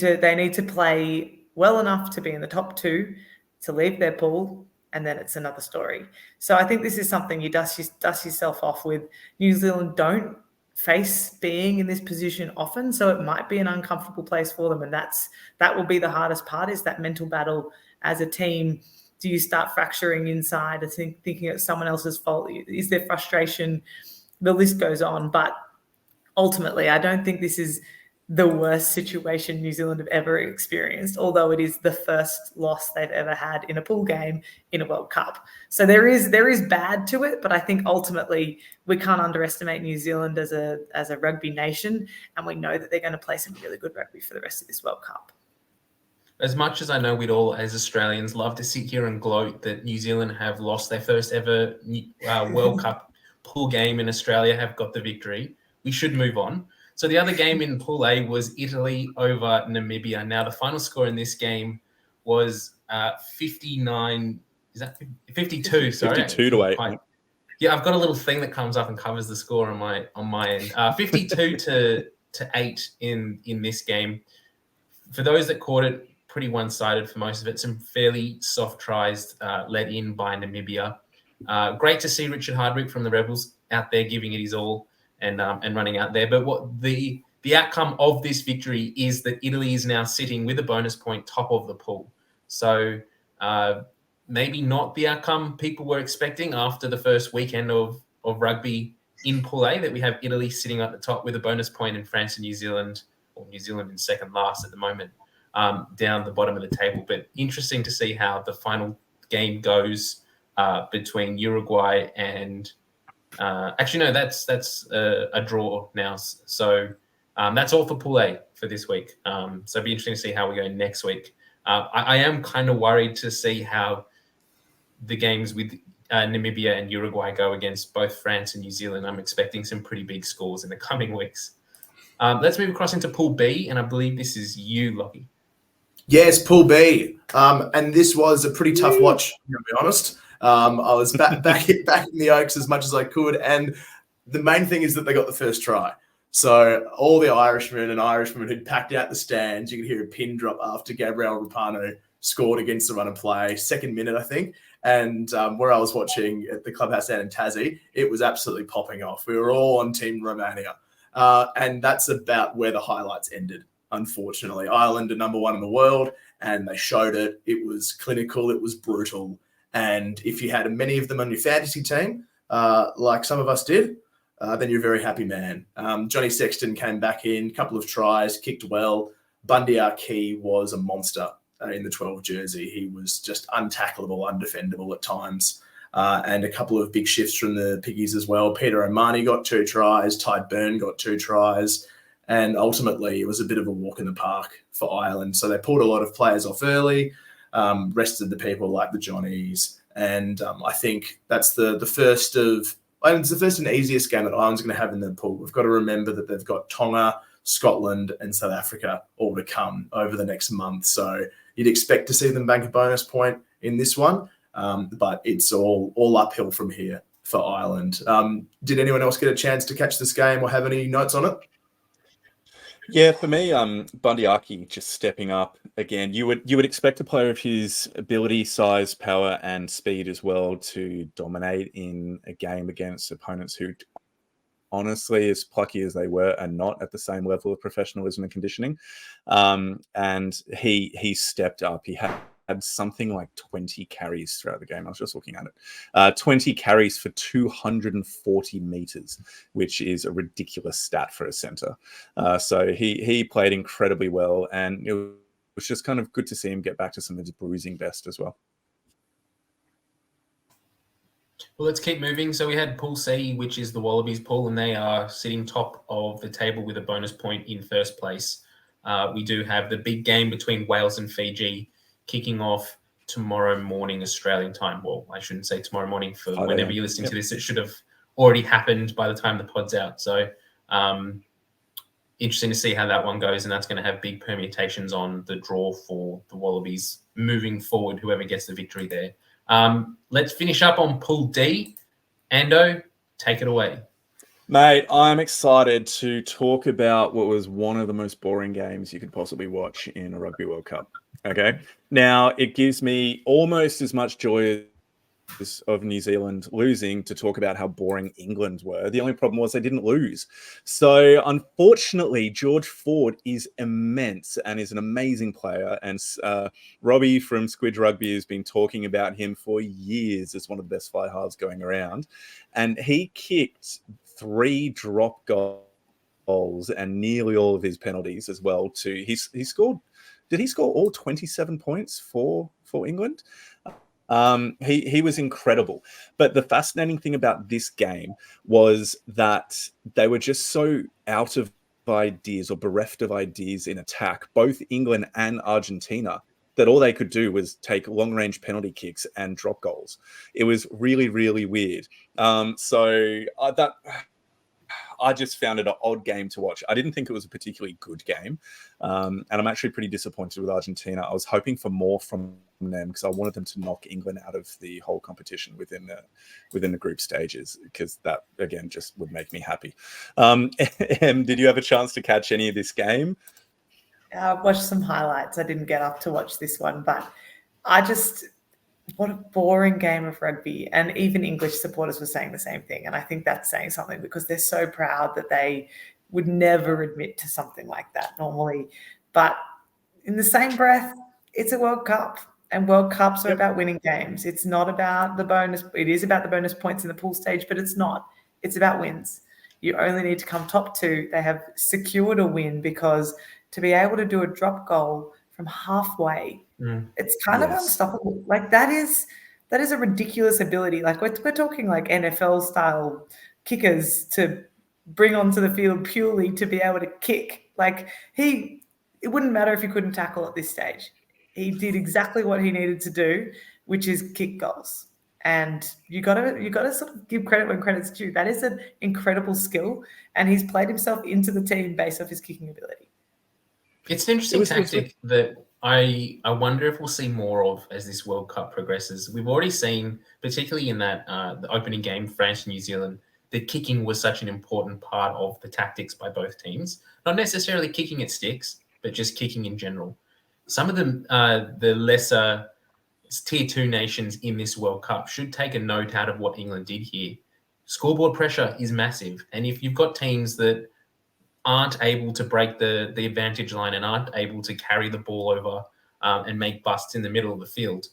to play well enough to be in the top 2, to leave their pool, and then it's another story. So I think this is something you dust yourself off with. New Zealand don't face being in this position often, so it might be an uncomfortable place for them, and that will be the hardest part, is that mental battle as a team. Do you start fracturing inside and thinking it's someone else's fault? Is there frustration? The list goes on, but ultimately I don't think this is the worst situation New Zealand have ever experienced, although it is the first loss they've ever had in a pool game in a World Cup. So there is bad to it, but I think ultimately we can't underestimate New Zealand as a rugby nation, and we know that they're going to play some really good rugby for the rest of this World Cup. As much as I know we'd all, as Australians, love to sit here and gloat that New Zealand have lost their first ever World Cup pool game in Australia, have got the victory, we should move on. So the other game in Pool A was Italy over Namibia. Now, the final score in this game was 52, sorry. 52-8. Yeah, I've got a little thing that comes up and covers the score on my end. 52 to 8 in this game. For those that caught it, pretty one-sided for most of it. Some fairly soft tries let in by Namibia. Great to see Richard Hardwick from the Rebels out there giving it his all and running out there. But what the outcome of this victory is that Italy is now sitting with a bonus point top of the pool. So maybe not the outcome people were expecting after the first weekend of rugby in Pool A, that we have Italy sitting at the top with a bonus point and France and New Zealand, or New Zealand in second last at the moment, down the bottom of the table. But interesting to see how the final game goes between Uruguay and actually, no, that's a draw now. So that's all for Pool A for this week. So it'll be interesting to see how we go next week. I am kind of worried to see how the games with Namibia and Uruguay go against both France and New Zealand. I'm expecting some pretty big scores in the coming weeks. Let's move across into Pool B, and I believe this is you, Lockie. Yes, Pool B. And this was a pretty tough watch, to be honest. I was back in the Oaks as much as I could, and the main thing is that they got the first try. So all the Irishmen who'd packed out the stands, you could hear a pin drop after Gabriel Rapano scored against the run of play, second minute, I think. And where I was watching at the clubhouse down in Tassie, it was absolutely popping off. We were all on Team Romania. And that's about where the highlights ended, unfortunately. Ireland are number one in the world, and they showed it. It was clinical. It was brutal. And if you had many of them on your fantasy team, like some of us did, then you're a very happy man. Johnny Sexton came back in, a couple of tries, kicked well. Bundy Arki was a monster in the 12 jersey. He was just untackleable, undefendable at times. And a couple of big shifts from the Piggies as well. Peter O'Mahony got 2 tries. Ty Byrne got 2 tries. And ultimately, it was a bit of a walk in the park for Ireland. So they pulled a lot of players off early, rested the people like the Johnnies. And I think that's the first of... It's the first and easiest game that Ireland's going to have in the pool. We've got to remember that they've got Tonga, Scotland, and South Africa all to come over the next month. So you'd expect to see them bank a bonus point in this one. But it's all uphill from here for Ireland. Did anyone else get a chance to catch this game or have any notes on it? Yeah, for me, Bundy Arki just stepping up again. You would expect a player of his ability, size, power, and speed as well to dominate in a game against opponents who, honestly, as plucky as they were, are not at the same level of professionalism and conditioning. And he stepped up. He had something like 20 carries throughout the game. I was just looking at it. 20 carries for 240 meters, which is a ridiculous stat for a center. So he played incredibly well, and it was just kind of good to see him get back to some of his bruising best as well. Well, let's keep moving. So we had Pool C, which is the Wallabies pool, and they are sitting top of the table with a bonus point in first place. We do have the big game between Wales and Fiji kicking off tomorrow morning Australian time. Well, I shouldn't say tomorrow morning for whenever you're listening to this. It should have already happened by the time the pod's out. So interesting to see how that one goes, and that's going to have big permutations on the draw for the Wallabies moving forward, whoever gets the victory there. Let's finish up on Pool D. Ando, take it away. Mate, I'm excited to talk about what was one of the most boring games you could possibly watch in a Rugby World Cup. Okay. Now, it gives me almost as much joy of New Zealand losing to talk about how boring England were. The only problem was they didn't lose. So unfortunately, George Ford is immense and is an amazing player. And Robbie from Squidge Rugby has been talking about him for years as one of the best fly halves going around. And he kicked 3 drop goals and nearly all of his penalties as well. He scored. Did he score all 27 points for England? He was incredible. But the fascinating thing about this game was that they were just so out of ideas or bereft of ideas in attack, both England and Argentina, that all they could do was take long-range penalty kicks and drop goals. It was really, really weird. I just found it an odd game to watch. I didn't think it was a particularly good game. And I'm actually pretty disappointed with Argentina. I was hoping for more from them because I wanted them to knock England out of the whole competition within the group stages, because that, again, just would make me happy. Did you have a chance to catch any of this game? I watched some highlights. I didn't get up to watch this one, but what a boring game of rugby. And even English supporters were saying the same thing. And I think that's saying something, because they're so proud that they would never admit to something like that normally. But in the same breath, it's a World Cup, and World Cups are about winning games. It's not about the bonus. It is about the bonus points in the pool stage, but it's not. It's about wins. You only need to come top 2. They have secured a win, because to be able to do a drop goal from halfway, it's kind of unstoppable. Like that is a ridiculous ability. Like we're talking like NFL style kickers to bring onto the field purely to be able to kick. Like it wouldn't matter if he couldn't tackle at this stage. He did exactly what he needed to do, which is kick goals. And you gotta sort of give credit when credit's due. That is an incredible skill, and he's played himself into the team based off his kicking ability. It's an interesting tactic that I wonder if we'll see more of as this World Cup progresses. We've already seen, particularly in that the opening game, France and New Zealand, that kicking was such an important part of the tactics by both teams. Not necessarily kicking at sticks, but just kicking in general. Some of the lesser tier 2 nations in this World Cup should take a note out of what England did here. Scoreboard pressure is massive. And if you've got teams that aren't able to break the advantage line and aren't able to carry the ball over and make busts in the middle of the field,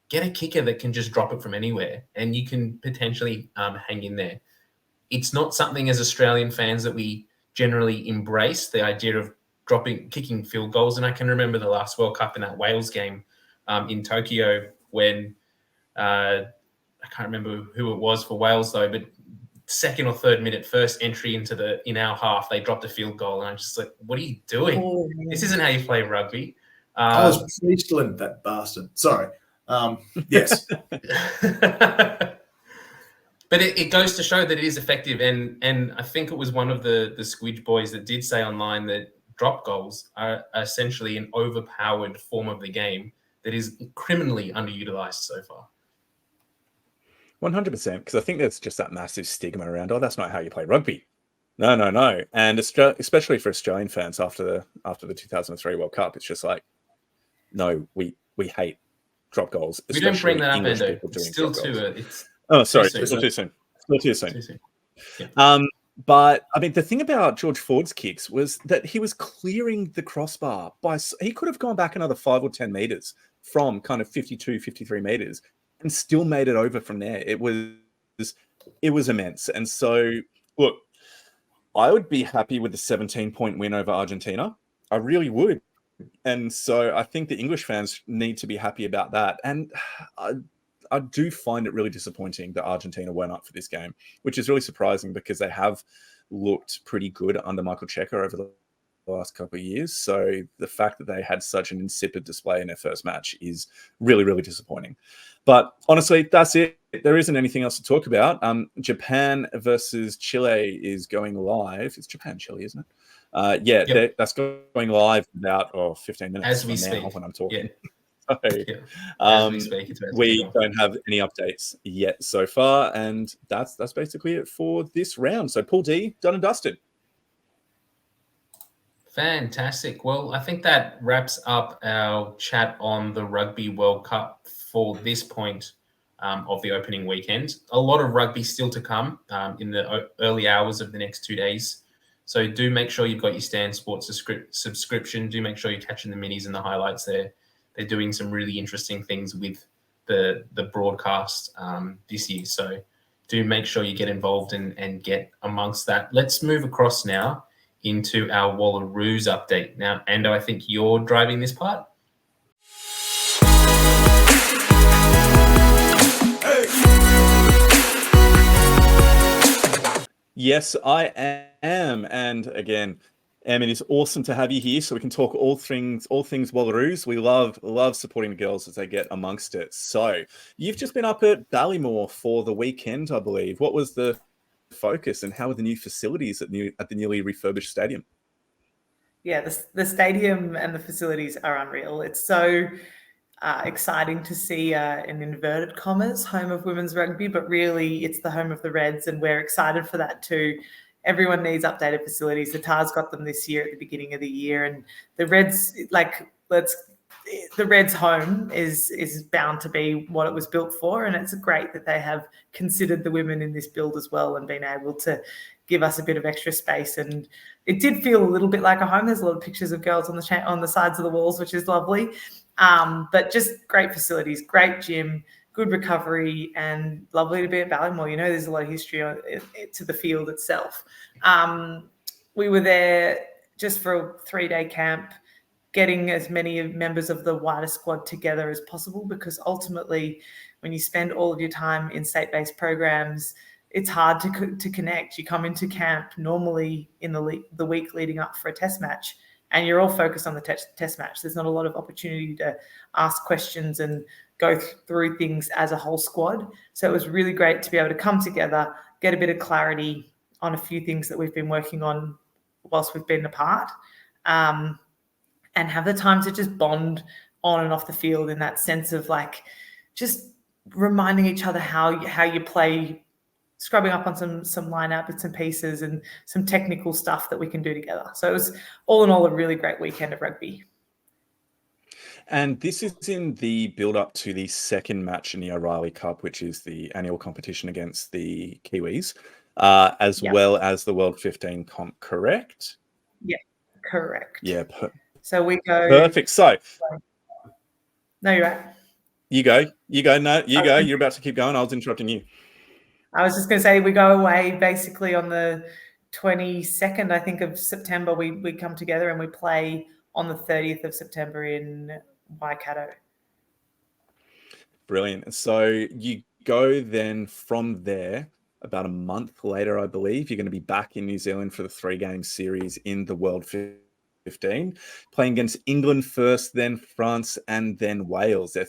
get a kicker that can just drop it from anywhere, and you can potentially hang in there. It's not something as Australian fans that we generally embrace, the idea of kicking field goals. And I can remember the last World Cup in that Wales game in Tokyo when I can't remember who it was for Wales though, but second or third minute, first entry in our half, they dropped a field goal, and I'm just like, what are you doing? Oh, this isn't how you play rugby. I was pre-stilling that bastard. Sorry. Yes. But it goes to show that it is effective, and I think it was one of the Squidge boys that did say online that drop goals are essentially an overpowered form of the game that is criminally underutilized so far. 100%, because I think there's just that massive stigma around, oh, that's not how you play rugby. No. And especially for Australian fans after the 2003 World Cup, it's just like, no, we hate drop goals. We don't bring that up, Endo. It's still too soon. Still too soon. Yeah. But I mean, the thing about George Ford's kicks was that he was clearing the crossbar he could have gone back another 5 or 10 meters from kind of 52, 53 meters and still made it over from there. It was immense. And so, look, I would be happy with the 17-point win over Argentina. I really would. And so I think the English fans need to be happy about that. And I do find it really disappointing that Argentina weren't up for this game, which is really surprising because they have looked pretty good under Michael Cheika over the last couple of years. So the fact that they had such an insipid display in their first match is really, really disappointing. But honestly, that's it. There isn't anything else to talk about. Japan versus Chile is going live. It's Japan, Chile, isn't it? Yep. That's going live in about 15 minutes as we speak. Now when I'm talking. Yeah. So, as we speak, we don't have any updates yet so far, and that's basically it for this round. So Pool D, done and dusted. Fantastic. Well, I think that wraps up our chat on the Rugby World Cup for this point. of the opening weekend. A lot of rugby still to come in the early hours of the next 2 days. So do make sure you've got your Stan Sports subscription. Do make sure you're catching the minis and the highlights there. They're doing some really interesting things with the broadcast this year. So do make sure you get involved and get amongst that. Let's move across now into our Wallaroos update. Now, Ando, I think you're driving this part. Yes, I am. And again, Em, it is awesome to have you here so we can talk all things Wallaroos. We love supporting the girls as they get amongst it. So you've just been up at Ballymore for the weekend, I believe. What was the focus and how are the new facilities at the newly refurbished stadium? Yeah, the stadium and the facilities are unreal. It's so exciting to see, in inverted commas, home of women's rugby, but really it's the home of the Reds, and we're excited for that too. Everyone needs updated facilities. The Tars got them this year at the beginning of the year, and the Reds, the Reds' home is bound to be what it was built for, and it's great that they have considered the women in this build as well and been able to give us a bit of extra space. And it did feel a little bit like a home. There's a lot of pictures of girls on the sides of the walls, which is lovely. But just great facilities, great gym, good recovery, and lovely to be at Ballymore. You know, there's a lot of history to the field itself. We were there just for a 3-day camp, getting as many members of the wider squad together as possible, because ultimately when you spend all of your time in state-based programs, it's hard to connect. You come into camp normally in the week leading up for a test match, and you're all focused on the test match. There's not a lot of opportunity to ask questions and go through things as a whole squad. So it was really great to be able to come together, get a bit of clarity on a few things that we've been working on whilst we've been apart, and have the time to just bond on and off the field in that sense of like just reminding each other how you play, scrubbing up on some line-out bits and pieces and some technical stuff that we can do together. So it was all in all a really great weekend of rugby. And this is in the build-up to the second match in the O'Reilly Cup, which is the annual competition against the Kiwis, as well as the World 15 comp, correct? Yeah, correct. Yeah. So we go... Perfect. So... No, you're right. You go. No, you go. You're about to keep going. I was interrupting you. I was just going to say we go away basically on the 22nd, I think, of September. We come together and we play on the 30th of September in Waikato. Brilliant. So you go then from there about a month later, I believe, you're going to be back in New Zealand for the 3-game series in the World 15, playing against England first, then France, and then Wales. They're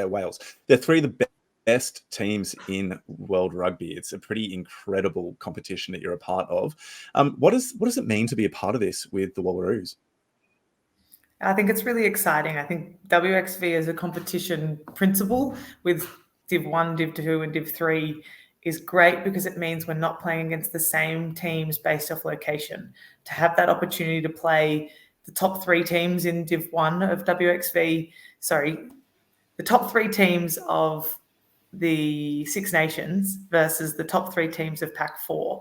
Wales. They're three of the best teams in world rugby. It's a pretty incredible competition that you're a part of. What does it mean to be a part of this with the Wallaroos? I think it's really exciting. I think WXV as a competition principle with Div 1, Div 2 and Div 3 is great because it means we're not playing against the same teams based off location. To have that opportunity to play the top 3 teams in Div 1 of WXV, the top 3 teams of the Six Nations versus the top 3 teams of Pac 4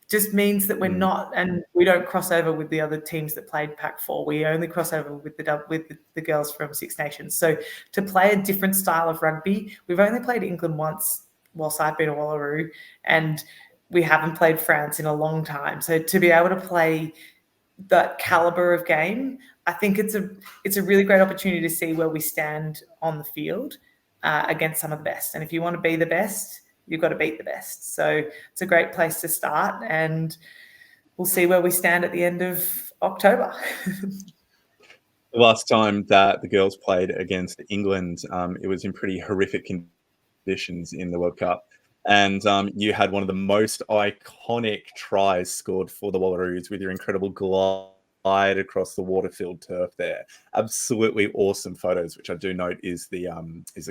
just means that we're not, and we don't cross over with the other teams that played Pac 4. We only cross over with the girls from Six Nations. So to play a different style of rugby, we've only played England once whilst I've been a Wallaroo, and we haven't played France in a long time. So to be able to play that caliber of game, I think it's a really great opportunity to see where we stand on the field against some of the best. And if you want to be the best, you've got to beat the best. So it's a great place to start, and we'll see where we stand at the end of October. The last time that the girls played against England, it was in pretty horrific conditions in the World Cup. And you had one of the most iconic tries scored for the Wallaroos with your incredible glide across the water-filled turf there. Absolutely awesome photos, which I do note is the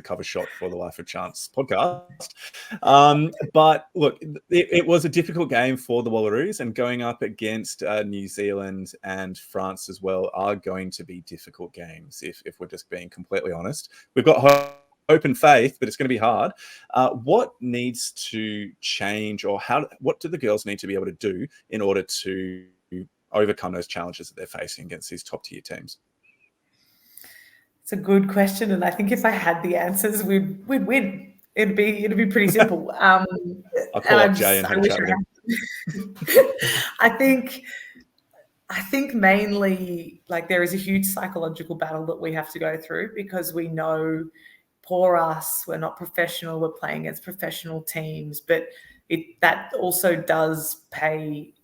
cover shot for the Life of Chance podcast. But look, it was a difficult game for the Wallaroos, and going up against New Zealand and France as well are going to be difficult games if we're just being completely honest. We've got hope and faith, but it's going to be hard. What needs to change, or what do the girls need to be able to do in order to overcome those challenges that they're facing against these top tier teams? It's a good question, and I think if I had the answers, we'd win. It'd be pretty simple. I'll call up Jay and have a chat with him. I think mainly, like, there is a huge psychological battle that we have to go through, because we know, poor us, we're not professional, we're playing against professional teams, but that also does pay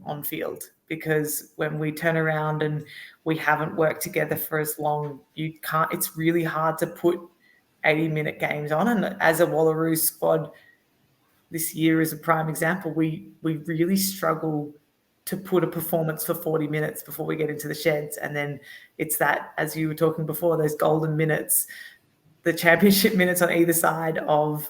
on field, because when we turn around and we haven't worked together for as long, it's really hard to put 80-minute games on. And as a Wallaroo squad, this year is a prime example. We really struggle to put a performance for 40 minutes before we get into the sheds. And then it's that, as you were talking before, those golden minutes, the championship minutes on either side of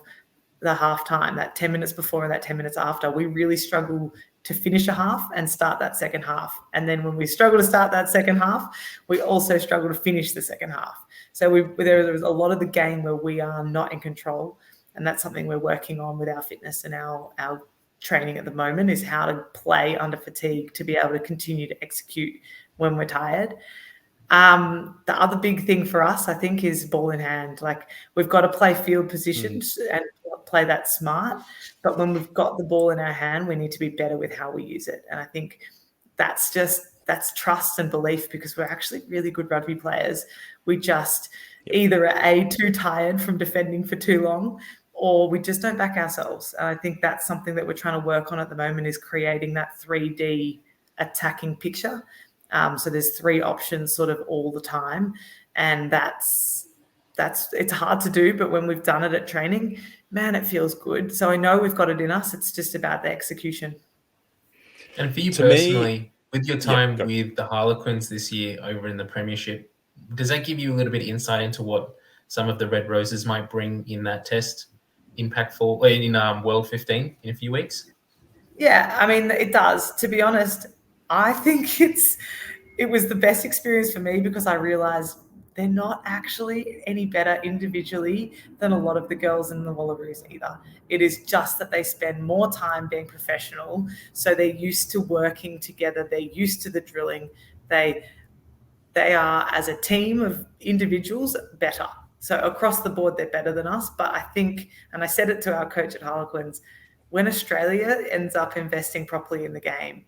the halftime, that 10 minutes before and that 10 minutes after. We really struggle to finish a half and start that second half. And then when we struggle to start that second half, we also struggle to finish the second half. So there was a lot of the game where we are not in control. And that's something we're working on with our fitness and our training at the moment, is how to play under fatigue to be able to continue to execute when we're tired. The other big thing for us, I think, is ball in hand. Like, we've got to play field positions and play that smart. But when we've got the ball in our hand, we need to be better with how we use it. And I think that's trust and belief, because we're actually really good rugby players. We just either are too tired from defending for too long, or we just don't back ourselves. And I think that's something that we're trying to work on at the moment, is creating that 3D attacking picture. So there's 3 options sort of all the time. And it's hard to do, but when we've done it at training, man, it feels good. So I know we've got it in us. It's just about the execution. And for you personally, with your time with the Harlequins this year over in the Premiership, does that give you a little bit of insight into what some of the Red Roses might bring in that test impactful in World 15 in a few weeks? Yeah, I mean, it does. To be honest, I think it was the best experience for me, because I realized they're not actually any better individually than a lot of the girls in the Wallaroos either. It is just that they spend more time being professional. So they're used to working together. They're used to the drilling. They are, as a team of individuals, better. So across the board, they're better than us. But I think, and I said it to our coach at Harlequins, when Australia ends up investing properly in the game,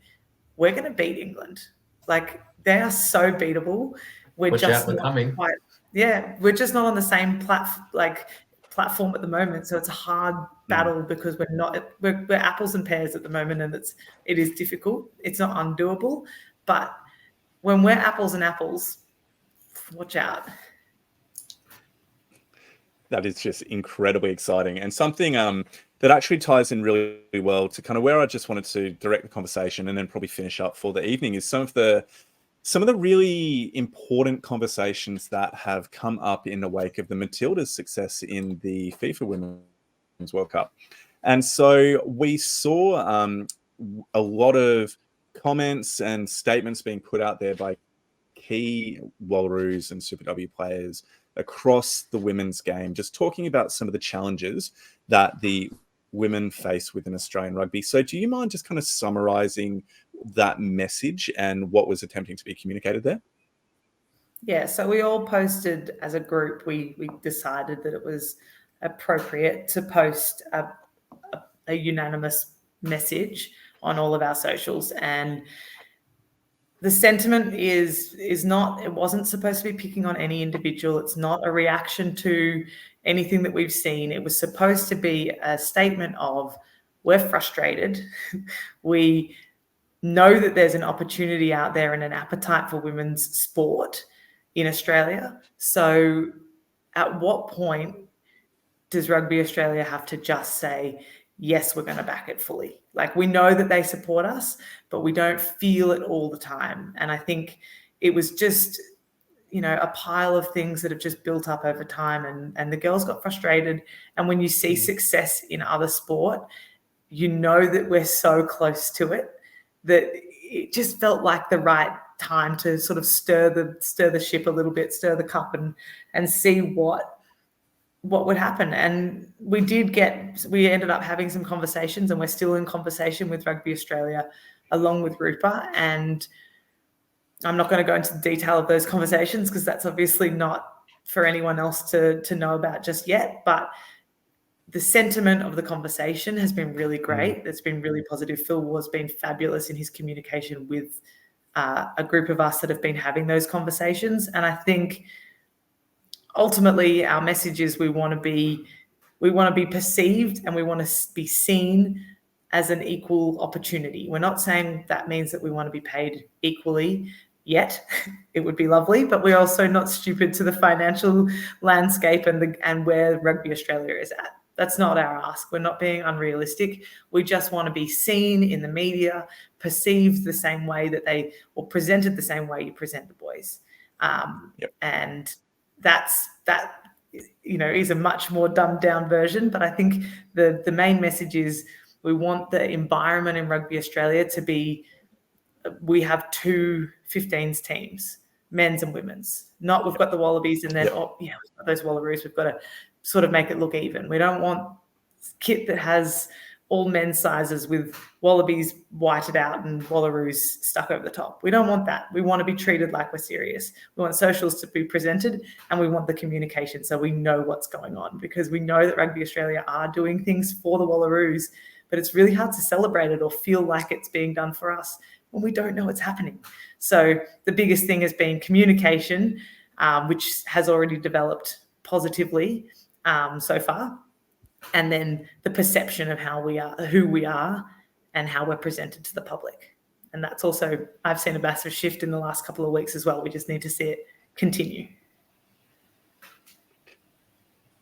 we're going to beat England. Like, they are so beatable. We're just not on the same platform at the moment. So it's a hard battle, because we're apples and pears at the moment, and it is difficult. It's not undoable, but when we're apples and apples, watch out. That is just incredibly exciting, and something that actually ties in really well to kind of where I just wanted to direct the conversation and then probably finish up for the evening, is some of the really important conversations that have come up in the wake of the Matildas' success in the FIFA Women's World Cup. And so we saw a lot of comments and statements being put out there by key Wallaroos and Super W players across the women's game, just talking about some of the challenges that the women face within Australian rugby. So do you mind just kind of summarising that message and what was attempting to be communicated there? Yeah, so we all posted as a group. We decided that it was appropriate to post a unanimous message on all of our socials. And the sentiment is not, it wasn't supposed to be picking on any individual. It's not a reaction to anything that we've seen. It was supposed to be a statement of, we're frustrated. We know that there's an opportunity out there and an appetite for women's sport in Australia. So at what point does Rugby Australia have to just say, yes, we're going to back it fully? Like, we know that they support us, but we don't feel it all the time. And I think it was just, a pile of things that have just built up over time, and the girls got frustrated. And when you see success in other sport, you know that we're so close to it that it just felt like the right time to sort of stir the ship a little bit, stir the cup, and see what what would happen. And we ended up having some conversations, and we're still in conversation with Rugby Australia along with Rupa. And I'm not going to go into the detail of those conversations because that's obviously not for anyone else to know about just yet. But the sentiment of the conversation has been really great. It's been really positive. Phil Ward's been fabulous in his communication with a group of us that have been having those conversations. And I think ultimately our message is we want to be perceived and we want to be seen as an equal opportunity. We're not saying that means that we want to be paid equally yet. It would be lovely, but we're also not stupid to the financial landscape and where Rugby Australia is at. That's not our ask. We're not being unrealistic. We just want to be seen in the media, perceived the same way or presented the same way you present the boys. And that is a much more dumbed down version. But I think the main message is we want the environment in Rugby Australia to be, we have 2 15s teams, men's and women's. Not we've got the Wallabies and then, we've got those Wallaroos. We've got to sort of make it look even. We don't want kit that has all men's sizes with Wallabies whited out and Wallaroos stuck over the top. We don't want that. We want to be treated like we're serious. We want socials to be presented, and we want the communication so we know what's going on, because we know that Rugby Australia are doing things for the Wallaroos, but it's really hard to celebrate it or feel like it's being done for us when we don't know what's happening. So the biggest thing has been communication, which has already developed positively so far. And then the perception of who we are and how we're presented to the public. And that's also, I've seen a massive shift in the last couple of weeks as well. We just need to see it continue.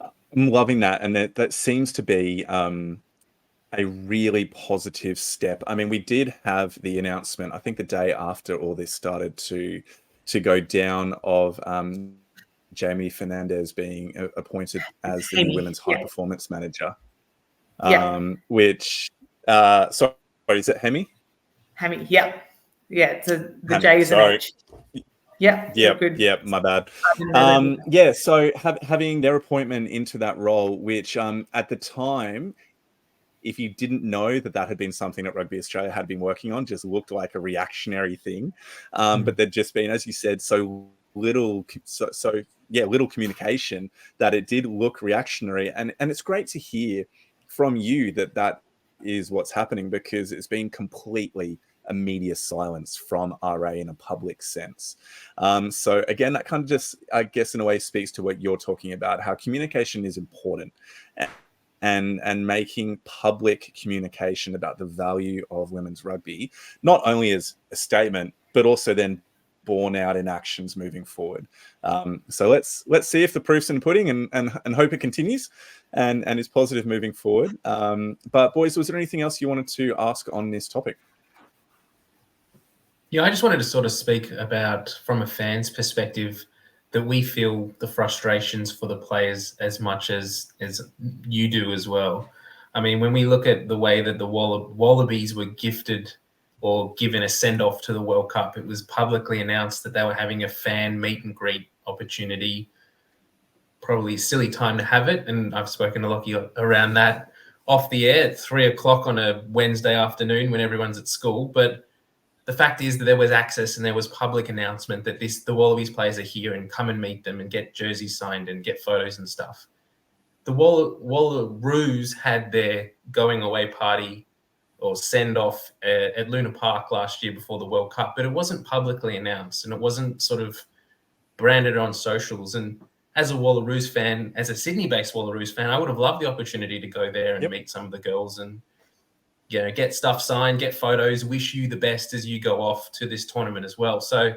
I'm loving that. And that seems to be a really positive step. I mean, we did have the announcement, I think the day after all this started to go down, of Jamie Fernandez being appointed as the new women's high performance manager. Which, sorry, is it Hemi? Hemi, yeah. It's the J is an H. Yeah, my bad. So having their appointment into that role, which at the time, if you didn't know that had been something that Rugby Australia had been working on, just looked like a reactionary thing. But there'd just been, as you said, so little communication that it did look reactionary. And it's great to hear from you that is what's happening, because it's been completely a media silence from RA in a public sense. So again, that kind of just, I guess, in a way speaks to what you're talking about, how communication is important, and making public communication about the value of women's rugby, not only as a statement, but also then borne out in actions moving forward. So let's see if the proof's in the pudding, and hope it continues and is positive moving forward. But boys, was there anything else you wanted to ask on this topic? Yeah, I just wanted to sort of speak about, from a fan's perspective, that we feel the frustrations for the players as much as you do as well. I mean, when we look at the way that the Wallabies were gifted or given a send-off to the World Cup, it was publicly announced that they were having a fan meet and greet opportunity. Probably a silly time to have it, and I've spoken to Lockie around that off the air at 3:00 on a Wednesday afternoon when everyone's at school. But the fact is that there was access and there was public announcement that the Wallabies players are here, and come and meet them and get jerseys signed and get photos and stuff. The Wallaroos had their going away party or send off at Luna Park last year before the World Cup, but it wasn't publicly announced and it wasn't sort of branded on socials. And as a Wallaroos fan, as a Sydney-based Wallaroos fan, I would have loved the opportunity to go there and meet some of the girls and, you know, get stuff signed, get photos, wish you the best as you go off to this tournament as well. So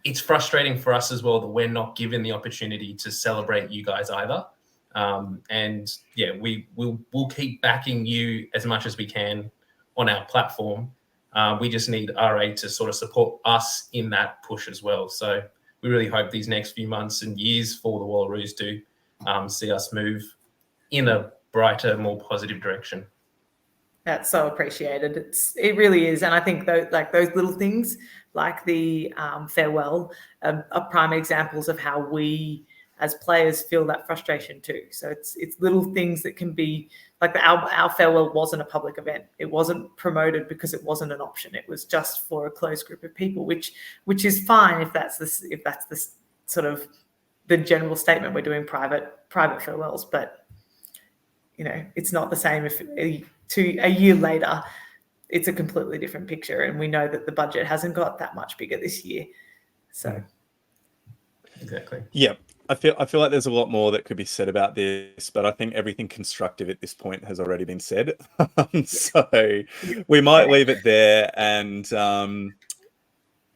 it's frustrating for us as well that we're not given the opportunity to celebrate you guys either. And yeah, we'll keep backing you as much as we can on our platform. We just need RA to sort of support us in that push as well. So we really hope these next few months and years for the Wallaroos do see us move in a brighter, more positive direction. That's so appreciated. It really is. And I think those little things like the farewell are prime examples of how we as players feel that frustration too. So it's little things that can be like our farewell wasn't a public event. It wasn't promoted because it wasn't an option. It was just for a closed group of people, which is fine if that's the sort of the general statement. We're doing private farewells, but it's not the same if a year later it's a completely different picture, and we know that the budget hasn't got that much bigger this year. So exactly. Yeah. I feel like there's a lot more that could be said about this, but I think everything constructive at this point has already been said. So we might leave it there and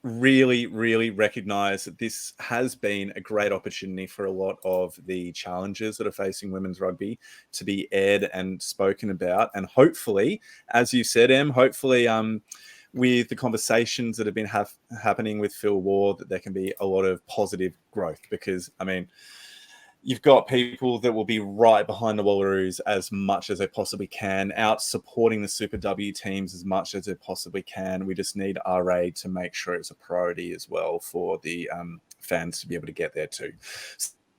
really, really recognize that this has been a great opportunity for a lot of the challenges that are facing women's rugby to be aired and spoken about. And hopefully, as you said, Em, hopefully with the conversations that have been happening with Phil Ward, that there can be a lot of positive growth, because, I mean, you've got people that will be right behind the Wallaroos as much as they possibly can, out supporting the Super W teams as much as they possibly can. We just need RA to make sure it's a priority as well for the fans to be able to get there too.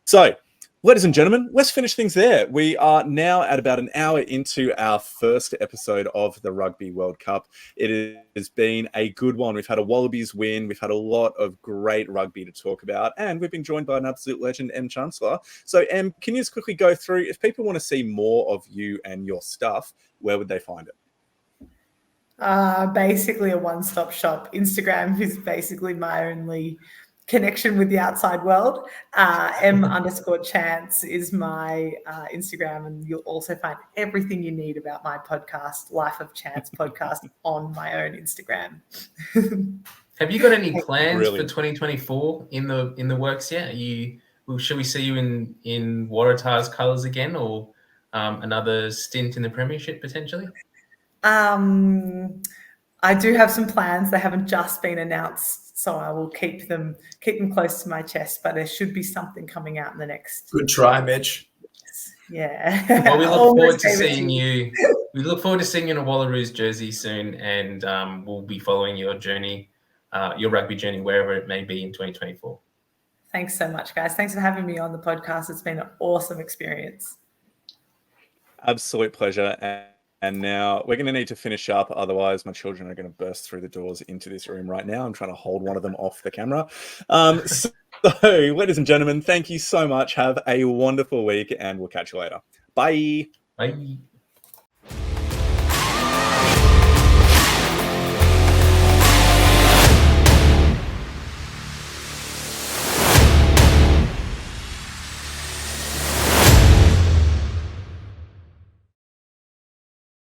So, ladies and gentlemen, let's finish things there. We are now at about an hour into our first episode of the Rugby World Cup. It has been a good one. We've had a Wallabies win. We've had a lot of great rugby to talk about. And we've been joined by an absolute legend, Em Chancellor. So, Em, can you just quickly go through, if people want to see more of you and your stuff, where would they find it? Basically a one-stop shop. Instagram is basically my only connection with the outside world. M_Chance is my Instagram, and you'll also find everything you need about my podcast, Life of Chance podcast, on my own Instagram. Have you got any plans Brilliant. for 2024 in the works yet? Should we see you in Waratah's colours again, or another stint in the Premiership potentially? I do have some plans. They haven't just been announced, so I will keep them close to my chest. But there should be something coming out in the next. Good try, Mitch. Yeah. Well, we look forward to seeing you. We look forward to seeing you in a Wallaroos jersey soon, and we'll be following your journey, your rugby journey, wherever it may be in 2024. Thanks so much, guys. Thanks for having me on the podcast. It's been an awesome experience. Absolute pleasure. And now we're going to need to finish up. Otherwise, my children are going to burst through the doors into this room right now. I'm trying to hold one of them off the camera. So, ladies and gentlemen, thank you so much. Have a wonderful week, and we'll catch you later. Bye. Bye.